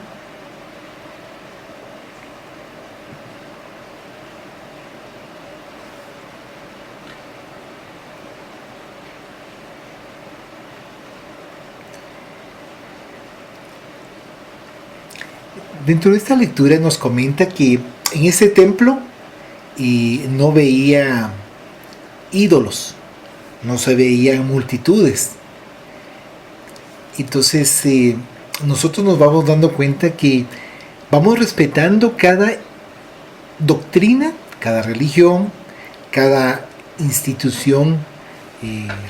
Dentro de esta lectura nos comenta que en ese templo no veía ídolos, no se veían multitudes. Entonces nosotros nos vamos dando cuenta que vamos respetando cada doctrina, cada religión, cada institución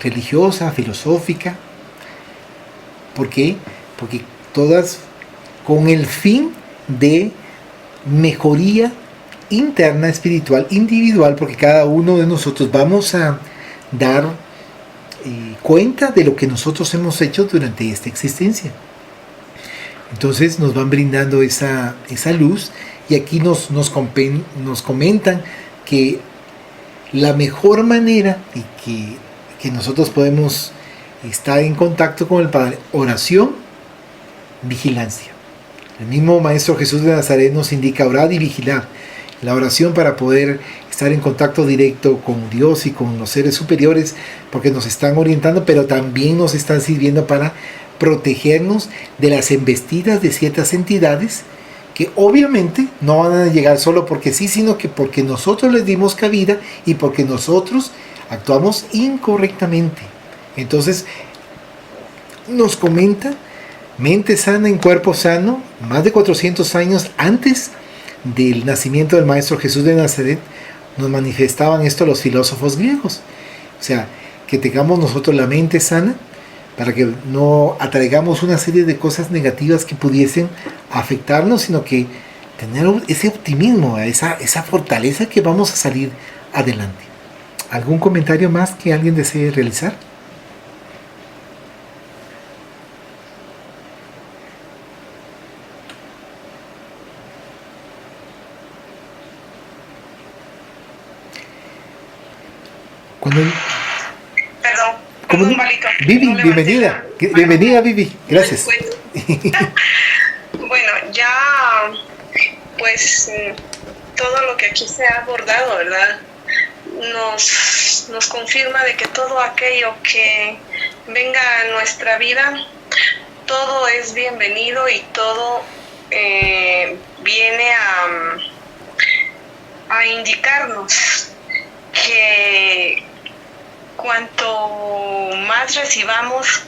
religiosa, filosófica. ¿Por qué? Porque todas con el fin de mejoría interna, espiritual, individual, porque cada uno de nosotros vamos a dar cuenta de lo que nosotros hemos hecho durante esta existencia. Entonces nos van brindando esa luz, y aquí nos comentan que la mejor manera y que nosotros podemos estar en contacto con el Padre, oración, vigilancia. El mismo Maestro Jesús de Nazaret nos indica orar y vigilar. La oración para poder estar en contacto directo con Dios y con los seres superiores, porque nos están orientando, pero también nos están sirviendo para protegernos de las embestidas de ciertas entidades que obviamente no van a llegar solo porque sí, sino que porque nosotros les dimos cabida y porque nosotros actuamos incorrectamente. Entonces nos comenta: mente sana en cuerpo sano. Más de 400 años antes del nacimiento del Maestro Jesús de Nazaret nos manifestaban esto los filósofos griegos. O sea, que tengamos nosotros la mente sana para que no atraigamos una serie de cosas negativas que pudiesen afectarnos, sino que tener ese optimismo, esa fortaleza que vamos a salir adelante. ¿Algún comentario más que alguien desee realizar? Perdón, Vivi, no bienvenida. Bienvenida, Vivi. Gracias. Bueno, ya pues todo lo que aquí se ha abordado, ¿verdad? Nos confirma de que todo aquello que venga a nuestra vida, todo es bienvenido y todo viene a indicarnos que cuanto más recibamos,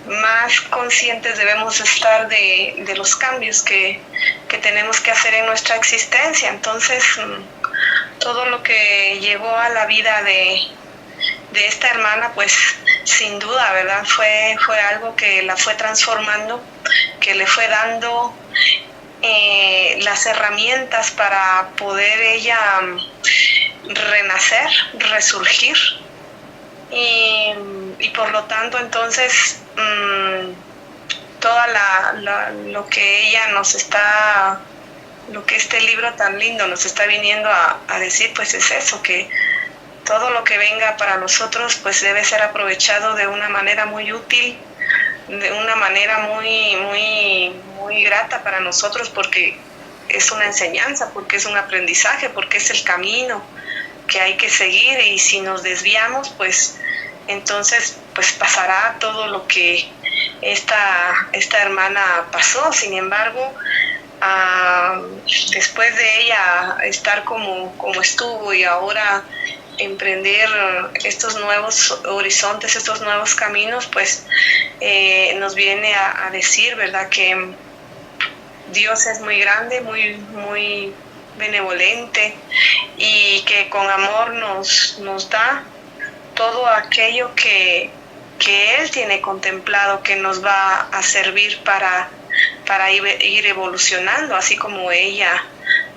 más conscientes debemos estar de los cambios que tenemos que hacer en nuestra existencia. Entonces, todo lo que llegó a la vida de esta hermana, pues sin duda, ¿verdad? Fue algo que la fue transformando, que le fue dando las herramientas para poder ella renacer, resurgir. Y por lo tanto, entonces, toda lo que ella nos está, lo que este libro tan lindo nos está viniendo a decir, pues es eso, que todo lo que venga para nosotros, pues debe ser aprovechado de una manera muy útil, de una manera muy grata para nosotros, porque es una enseñanza, porque es un aprendizaje, porque es el camino que hay que seguir. Y si nos desviamos, pues entonces pues pasará todo lo que esta hermana pasó. Sin embargo, después de ella estar como estuvo y ahora emprender estos nuevos horizontes, estos nuevos caminos, pues nos viene a decir, ¿verdad?, que Dios es muy grande, muy benevolente, y que con amor nos da todo aquello que Él tiene contemplado, que nos va a servir para ir evolucionando, así como ella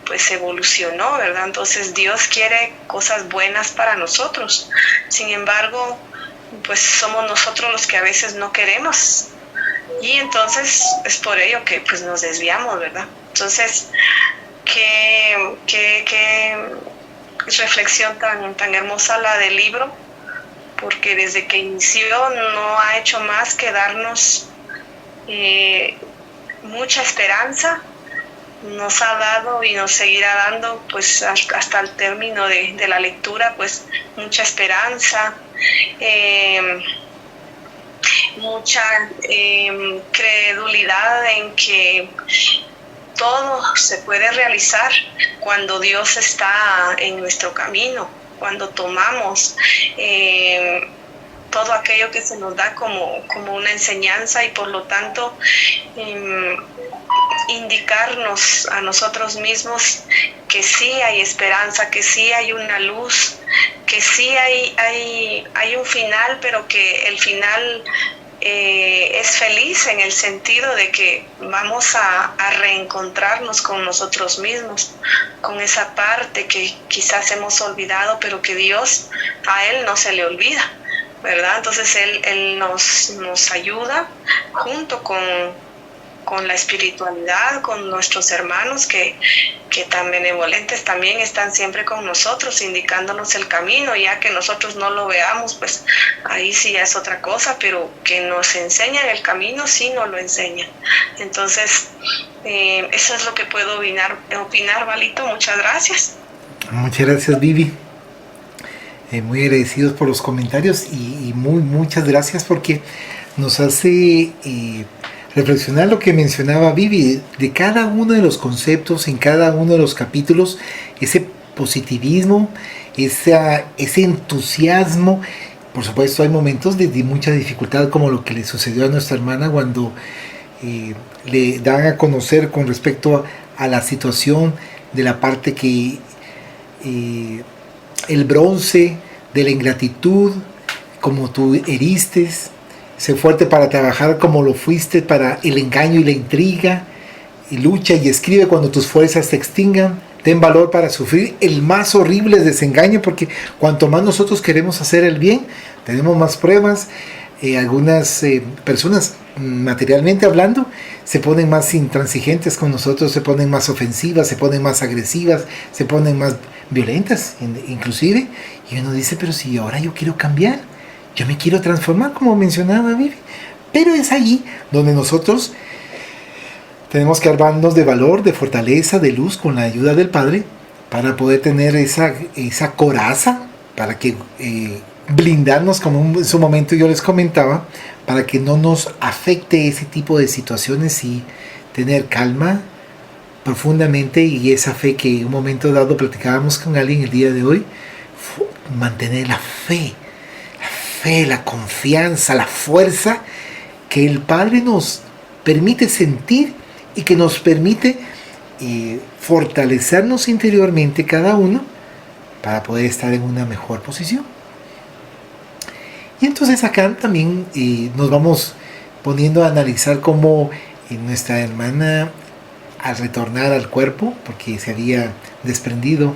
pues evolucionó, ¿verdad? Entonces Dios quiere cosas buenas para nosotros. Sin embargo, pues somos nosotros los que a veces no queremos, y entonces es por ello que pues nos desviamos, ¿verdad? Entonces, qué reflexión tan hermosa la del libro, porque desde que inició no ha hecho más que darnos mucha esperanza. Nos ha dado y nos seguirá dando, pues hasta el término de la lectura, pues mucha esperanza, mucha credulidad en que todo se puede realizar cuando Dios está en nuestro camino, cuando tomamos todo aquello que se nos da como una enseñanza, y por lo tanto indicarnos a nosotros mismos que sí hay esperanza, que sí hay una luz, que sí hay un final, pero que el final es feliz, en el sentido de que vamos a reencontrarnos con nosotros mismos, con esa parte que quizás hemos olvidado, pero que Dios, a Él no se le olvida, ¿verdad? Entonces Él nos ayuda junto con la espiritualidad, con nuestros hermanos que tan benevolentes también están siempre con nosotros, indicándonos el camino. Ya que nosotros no lo veamos, pues ahí sí ya es otra cosa, pero que nos enseñan el camino, sí nos lo enseñan. Entonces, eso es lo que puedo opinar, Valito. Muchas gracias. Muchas gracias, Vivi. Muy agradecidos por los comentarios, y muchas gracias porque nos hace reflexionar lo que mencionaba Vivi, de cada uno de los conceptos, en cada uno de los capítulos, ese positivismo, ese entusiasmo. Por supuesto hay momentos de mucha dificultad, como lo que le sucedió a nuestra hermana cuando le dan a conocer con respecto a la situación de la parte que el bronce de la ingratitud, como tú heriste. Sé fuerte para trabajar como lo fuiste para el engaño y la intriga, y lucha y escribe cuando tus fuerzas se extingan. Ten valor para sufrir el más horrible desengaño, porque cuanto más nosotros queremos hacer el bien, tenemos más pruebas. Algunas personas, materialmente hablando, se ponen más intransigentes con nosotros, se ponen más ofensivas, se ponen más agresivas, se ponen más violentas inclusive, y uno dice, pero si ahora yo quiero cambiar, yo me quiero transformar, como mencionaba Vivi. Pero es ahí donde nosotros Tenemos que armarnos de valor, de fortaleza, de luz con la ayuda del Padre para poder tener esa coraza, para que blindarnos, como en su momento yo les comentaba, para que no nos afecte ese tipo de situaciones y tener calma profundamente, y esa fe que en un momento dado platicábamos con alguien el día de hoy, mantener la fe, la confianza, la fuerza que el Padre nos permite sentir y que nos permite fortalecernos interiormente cada uno para poder estar en una mejor posición. Y entonces acá también nos vamos poniendo a analizar cómo nuestra hermana, al retornar al cuerpo, porque se había desprendido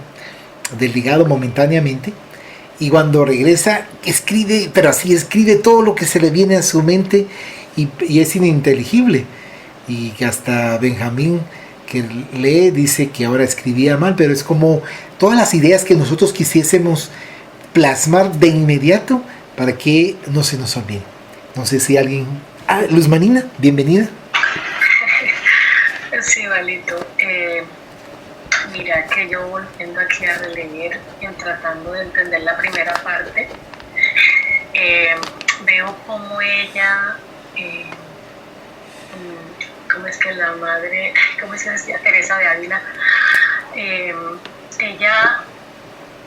del ligado momentáneamente, y cuando regresa escribe, pero así escribe todo lo que se le viene a su mente, y es ininteligible, y que hasta Benjamín, que lee, dice que ahora escribía mal, pero es como todas las ideas que nosotros quisiésemos plasmar de inmediato para que no se nos olvide. No sé si alguien... Luz Manina, bienvenida. Sí, Valito. Mira que yo volviendo aquí a leer y tratando de entender la primera parte, veo como ella, ¿cómo es que la madre, cómo es que decía Teresa de Ávila? Ella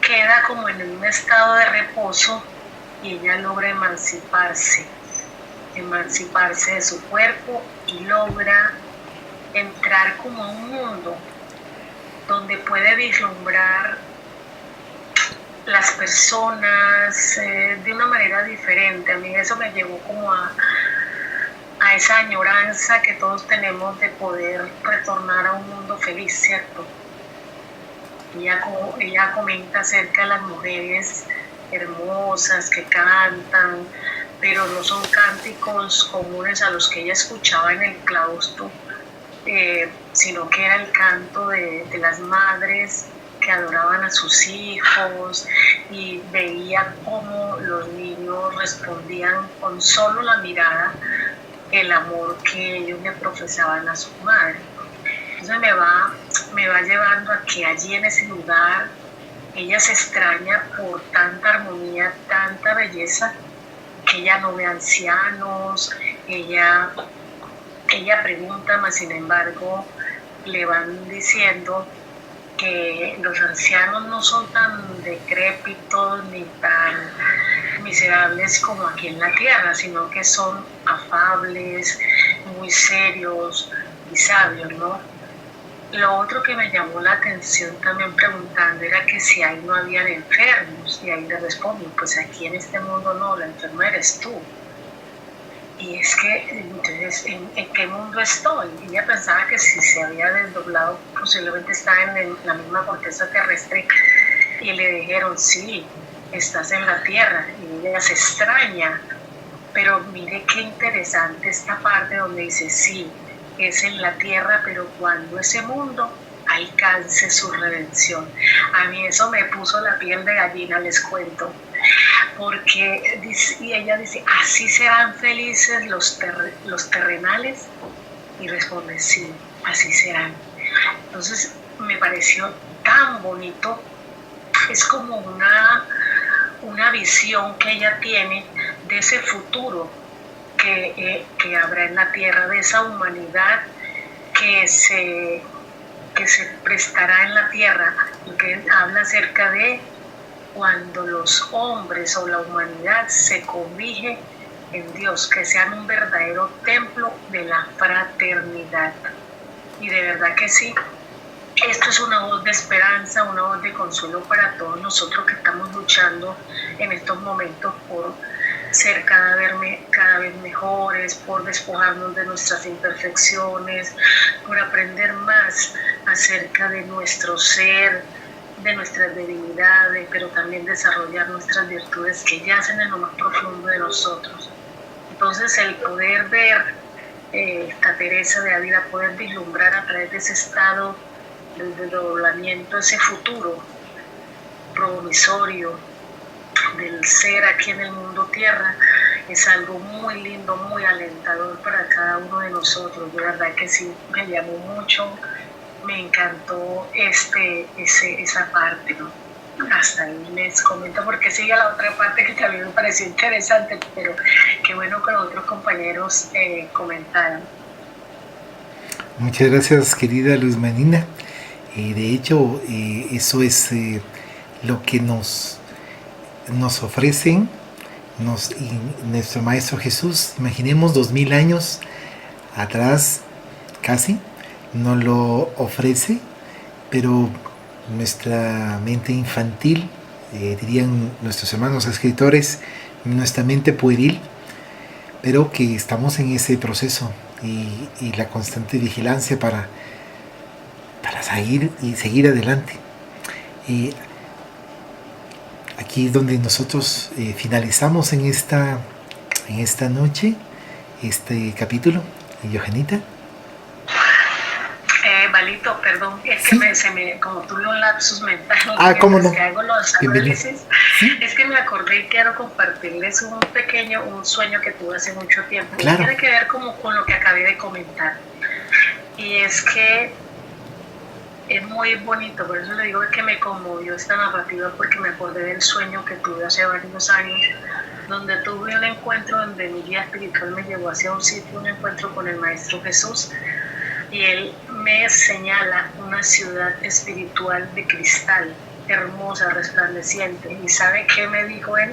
queda como en un estado de reposo y ella logra emanciparse de su cuerpo y logra entrar como a un mundo donde puede vislumbrar las personas de una manera diferente. A mí eso me llevó como a esa añoranza que todos tenemos de poder retornar a un mundo feliz, ¿cierto? Ella comenta acerca de las mujeres hermosas que cantan, pero no son cánticos comunes a los que ella escuchaba en el claustro, sino que era el canto de las madres que adoraban a sus hijos, y veía cómo los niños respondían con solo la mirada el amor que ellos le profesaban a su madre. Entonces me va llevando a que allí en ese lugar ella se extraña por tanta armonía, tanta belleza, que ella no ve ancianos. Ella pregunta, mas sin embargo le van diciendo que los ancianos no son tan decrépitos ni tan miserables como aquí en la tierra, sino que son afables, muy serios y sabios, ¿no? Lo otro que me llamó la atención también preguntando era que si ahí no habían enfermos, y ahí le responden, pues aquí en este mundo no, la enferma eres tú. Y es que, entonces, ¿en qué mundo estoy? Y ella pensaba que si se había desdoblado, posiblemente estaba en la misma corteza terrestre, y le dijeron, sí, estás en la tierra, y ella se extraña. Pero mire qué interesante esta parte donde dice, sí, es en la tierra, pero cuando ese mundo alcance su redención. A mí eso me puso la piel de gallina, les cuento, porque y ella dice, ¿así serán felices los terrenales? Y responde, sí, así serán. Entonces me pareció tan bonito, es como una visión que ella tiene de ese futuro que habrá en la tierra, de esa humanidad que se prestará en la tierra, y que habla acerca de cuando los hombres o la humanidad se cobije en Dios, que sean un verdadero templo de la fraternidad. Y de verdad que sí, esto es una voz de esperanza, una voz de consuelo para todos nosotros que estamos luchando en estos momentos por ser cada vez mejores, por despojarnos de nuestras imperfecciones, por aprender más acerca de nuestro ser, de nuestras debilidades, pero también desarrollar nuestras virtudes que yacen en lo más profundo de nosotros. Entonces el poder ver esta Teresa de Ávila, poder vislumbrar a través de ese estado del desdoblamiento, ese futuro promisorio del ser aquí en el mundo tierra, es algo muy lindo, muy alentador para cada uno de nosotros. De verdad que sí, me llamó mucho, me encantó esa parte, ¿no? Hasta ahí les comento porque sigue la otra parte que también me pareció interesante, pero qué bueno que los otros compañeros comentaron. Muchas gracias, querida Luz Marina. De hecho, eso es lo que nos ofrecen nuestro Maestro Jesús. Imaginemos 2000 años atrás, casi, nos lo ofrece, pero nuestra mente infantil, dirían nuestros hermanos escritores, nuestra mente pueril, pero que estamos en ese proceso y la constante vigilancia para seguir adelante. Aquí es donde nosotros finalizamos en esta noche este capítulo. Johanita. Valito, perdón, es ¿Sí? que como tuve un lapsus mental, ¿Cómo no? que hago los análisis, ¿Sí? es que me acordé y quiero compartirles un sueño que tuve hace mucho tiempo. Claro. Tiene que ver como con lo que acabé de comentar. Y es que es muy bonito, por eso le digo que me conmovió esta narrativa, porque me acordé del sueño que tuve hace varios años, donde tuve un encuentro donde mi guía espiritual me llevó hacia un sitio, un encuentro con el Maestro Jesús, y él me señala una ciudad espiritual de cristal, hermosa, resplandeciente. ¿Y sabe qué me dijo él?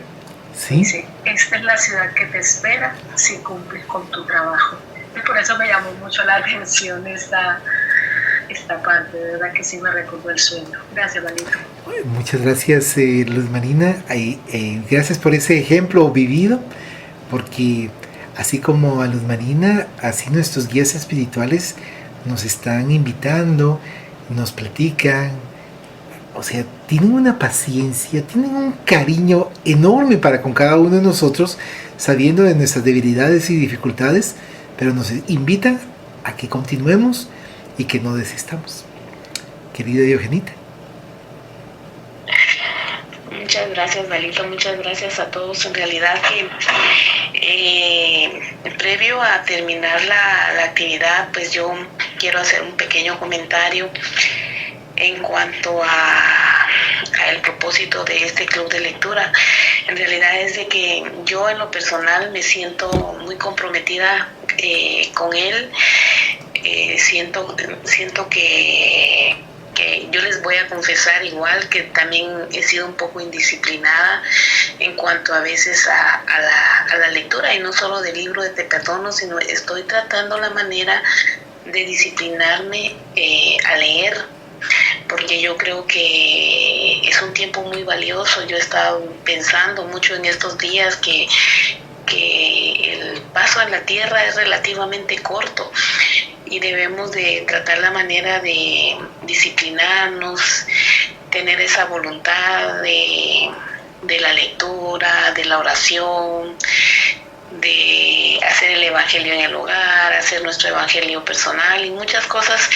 ¿Sí? Dice, esta es la ciudad que te espera si cumples con tu trabajo. Y por eso me llamó mucho la atención esta parte, de verdad que sí me recordó el sueño. Gracias, Valito. Muchas gracias, Luz Marina. Gracias por ese ejemplo vivido, porque así como a Luz Marina, así nuestros guías espirituales nos están invitando, nos platican, o sea, tienen una paciencia, tienen un cariño enorme para con cada uno de nosotros, sabiendo de nuestras debilidades y dificultades, pero nos invitan a que continuemos y que no desistamos. Querida Diogenita. Muchas gracias, Valito, muchas gracias a todos. En realidad que previo a terminar la actividad, pues yo quiero hacer un pequeño comentario en cuanto a el propósito de este club de lectura. En realidad es de que yo en lo personal me siento muy comprometida con él. Siento que yo les voy a confesar igual que también he sido un poco indisciplinada en cuanto a veces a la lectura, y no solo del libro de Te Perdono, sino estoy tratando la manera de disciplinarme a leer, porque yo creo que es un tiempo muy valioso. Yo he estado pensando mucho en estos días que el paso a la tierra es relativamente corto y debemos de tratar la manera de disciplinarnos, tener esa voluntad de la lectura, de la oración, de hacer el evangelio en el hogar, hacer nuestro evangelio personal y muchas cosas,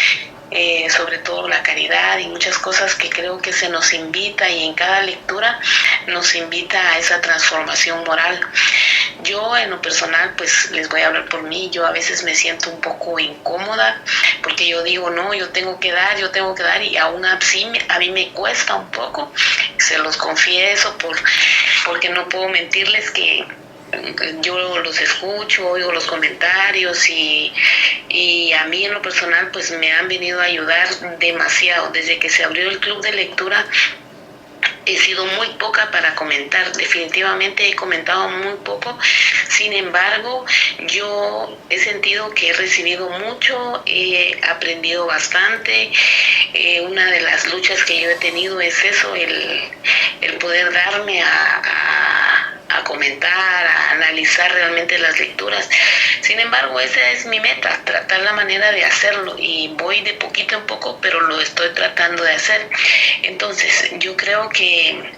sobre todo la caridad y muchas cosas que creo que se nos invita, y en cada lectura nos invita a esa transformación moral. Yo en lo personal, pues les voy a hablar por mí, yo a veces me siento un poco incómoda porque yo digo, no, yo tengo que dar, y aún así a mí me cuesta un poco, se los confieso, porque no puedo mentirles que yo los escucho, oigo los comentarios y a mí en lo personal pues me han venido a ayudar demasiado. Desde que se abrió el club de lectura he sido muy poca para comentar, definitivamente he comentado muy poco. Sin embargo, yo he sentido que he recibido mucho, he aprendido bastante. Una de las luchas que yo he tenido es eso, el poder darme a comentar, a analizar realmente las lecturas. Sin embargo, esa es mi meta, tratar la manera de hacerlo, y voy de poquito en poco, pero lo estoy tratando de hacer. Entonces, yo creo que,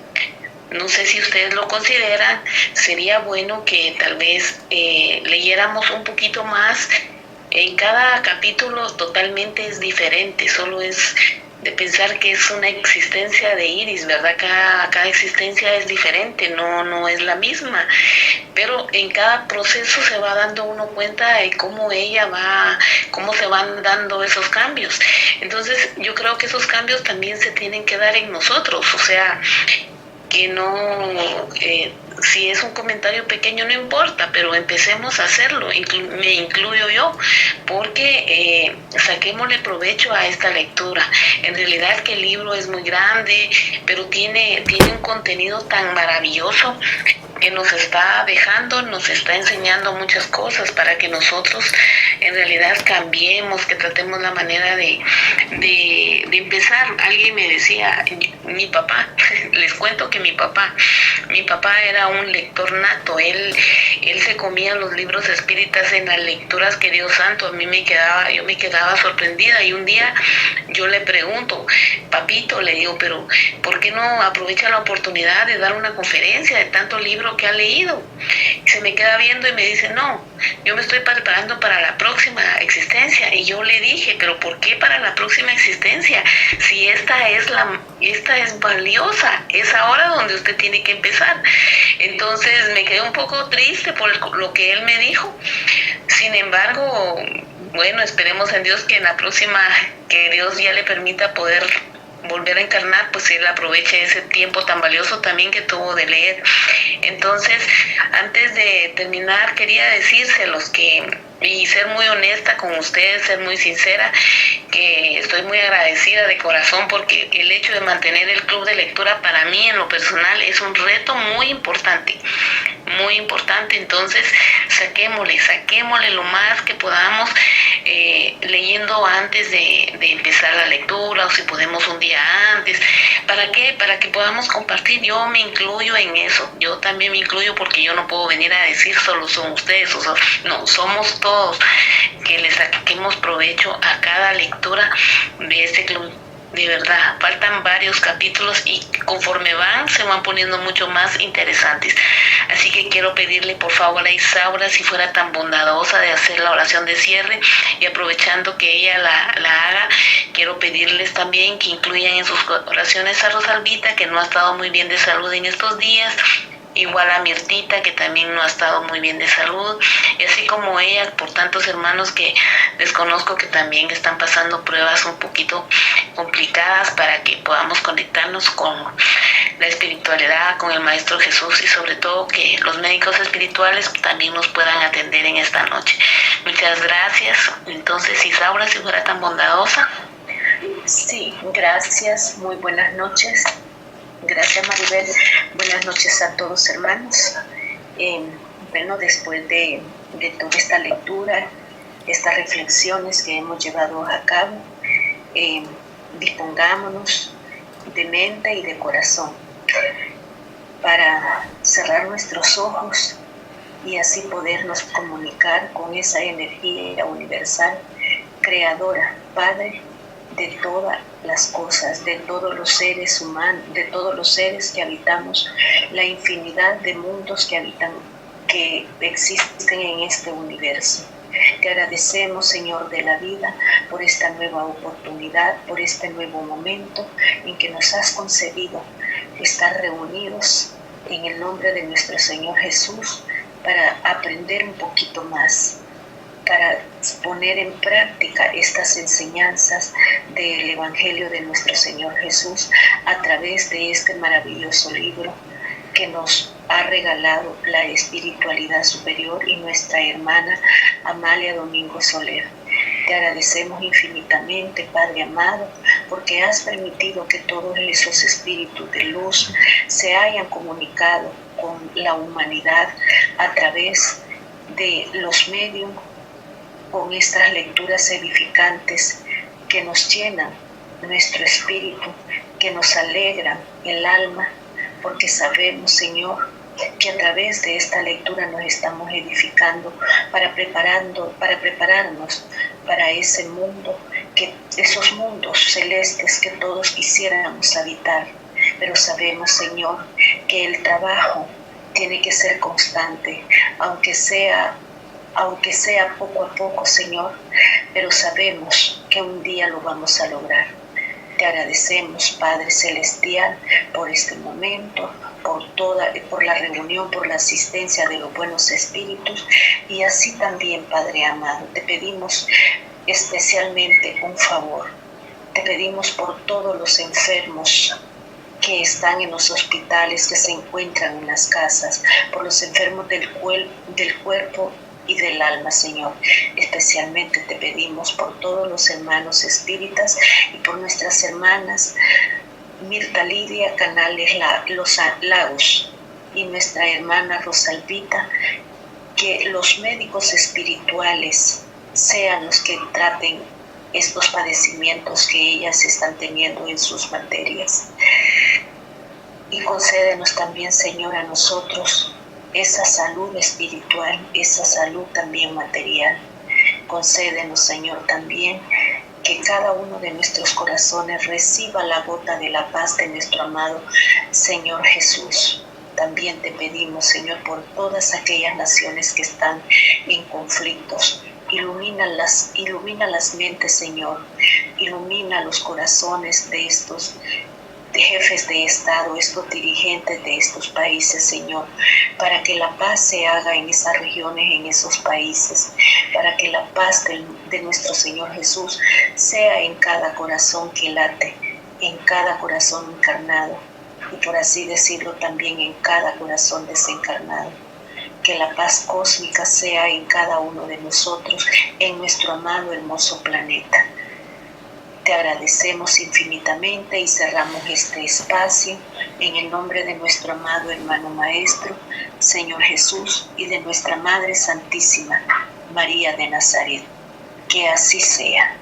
no sé si ustedes lo consideran, sería bueno que tal vez leyéramos un poquito más. En cada capítulo totalmente es diferente, solo es pensar que es una existencia de Iris, ¿verdad? Cada existencia es diferente, no es la misma, pero en cada proceso se va dando uno cuenta de cómo cómo se van dando esos cambios. Entonces yo creo que esos cambios también se tienen que dar en nosotros, o sea, que no, si es un comentario pequeño no importa, pero empecemos a hacerlo, me incluyo yo, porque saquémosle provecho a esta lectura. En realidad que el libro es muy grande, pero tiene un contenido tan maravilloso que nos está enseñando muchas cosas para que nosotros en realidad cambiemos, que tratemos la manera de empezar. Alguien me decía, mi papá, les cuento que mi papá era un lector nato, él se comía los libros espíritas en las lecturas que Dios santo, yo me quedaba sorprendida, y un día yo le pregunto, papito, le digo, pero ¿por qué no aprovecha la oportunidad de dar una conferencia de tanto libro que ha leído? Y se me queda viendo y me dice, no, yo me estoy preparando para la próxima existencia. Y yo le dije, pero ¿por qué para la próxima existencia? Si esta es valiosa, es ahora donde usted tiene que empezar. Entonces me quedé un poco triste por lo que él me dijo. Sin embargo, bueno, esperemos en Dios que en la próxima, que Dios ya le permita poder volver a encarnar, pues él aproveche ese tiempo tan valioso también que tuvo de leer. Entonces, antes de terminar, quería decírselos y ser muy honesta con ustedes, ser muy sincera, que estoy muy agradecida de corazón, porque el hecho de mantener el club de lectura para mí en lo personal es un reto muy importante. Entonces saquémosle lo más que podamos, leyendo antes de empezar la lectura, o si podemos un día antes. ¿Para qué? Para que podamos compartir. Yo me incluyo en eso, yo también me incluyo, porque yo no puedo venir a decir solo son ustedes, no, somos todos, que le saquemos provecho a cada lectura de este club. De verdad, faltan varios capítulos y conforme se van poniendo mucho más interesantes. Así que quiero pedirle por favor a Isaura, si fuera tan bondadosa de hacer la oración de cierre, y aprovechando que ella la haga, quiero pedirles también que incluyan en sus oraciones a Rosalvita, que no ha estado muy bien de salud en estos días, igual a Mirtita, que también no ha estado muy bien de salud, y así como ella, por tantos hermanos que desconozco que también están pasando pruebas un poquito complicadas, para que podamos conectarnos con la espiritualidad, con el Maestro Jesús, y sobre todo que los médicos espirituales también nos puedan atender en esta noche. Muchas gracias. Entonces, Isaura, si fuera tan bondadosa. Sí, gracias, muy buenas noches. Gracias, Maribel. Buenas noches a todos, hermanos. Bueno, después de toda esta lectura, estas reflexiones que hemos llevado a cabo, dispongámonos de mente y de corazón para cerrar nuestros ojos y así podernos comunicar con esa energía universal, creadora, Padre de todas las cosas, de todos los seres humanos, de todos los seres que habitamos, la infinidad de mundos que existen en este universo. Te agradecemos, Señor de la vida, por esta nueva oportunidad, por este nuevo momento en que nos has concedido estar reunidos en el nombre de nuestro Señor Jesús para aprender un poquito más, para poner en práctica estas enseñanzas del Evangelio de nuestro Señor Jesús a través de este maravilloso libro que nos ha regalado la espiritualidad superior y nuestra hermana Amalia Domingo Soler. Te agradecemos infinitamente, Padre amado, porque has permitido que todos esos espíritus de luz se hayan comunicado con la humanidad a través de los medios, con estas lecturas edificantes que nos llenan nuestro espíritu, que nos alegran el alma, porque sabemos, Señor, que a través de esta lectura nos estamos edificando para prepararnos para ese mundo, esos mundos celestes que todos quisiéramos habitar. Pero sabemos, Señor, que el trabajo tiene que ser constante, aunque sea poco a poco, Señor, pero sabemos que un día lo vamos a lograr. Te agradecemos, Padre Celestial, por este momento, por la reunión, por la asistencia de los buenos espíritus, y así también, Padre amado, te pedimos especialmente un favor. Te pedimos por todos los enfermos que están en los hospitales, que se encuentran en las casas, por los enfermos del cuerpo y del alma, Señor. Especialmente te pedimos por todos los hermanos espíritas y por nuestras hermanas Mirta Lidia Canales Los Lagos y nuestra hermana Rosalvita, que los médicos espirituales sean los que traten estos padecimientos que ellas están teniendo en sus materias. Y concédenos también, Señor, a nosotros esa salud espiritual, esa salud también material. Concédenos, Señor, también que cada uno de nuestros corazones reciba la gota de la paz de nuestro amado Señor Jesús. También te pedimos, Señor, por todas aquellas naciones que están en conflictos. Ilumina las mentes, Señor. Ilumina los corazones de estos jefes de Estado, estos dirigentes de estos países, Señor, para que la paz se haga en esas regiones, en esos países, para que la paz de nuestro Señor Jesús sea en cada corazón que late, en cada corazón encarnado, y por así decirlo también en cada corazón desencarnado. Que la paz cósmica sea en cada uno de nosotros, en nuestro amado hermoso planeta. Te agradecemos infinitamente y cerramos este espacio en el nombre de nuestro amado hermano maestro, Señor Jesús, y de nuestra Madre Santísima, María de Nazaret. Que así sea.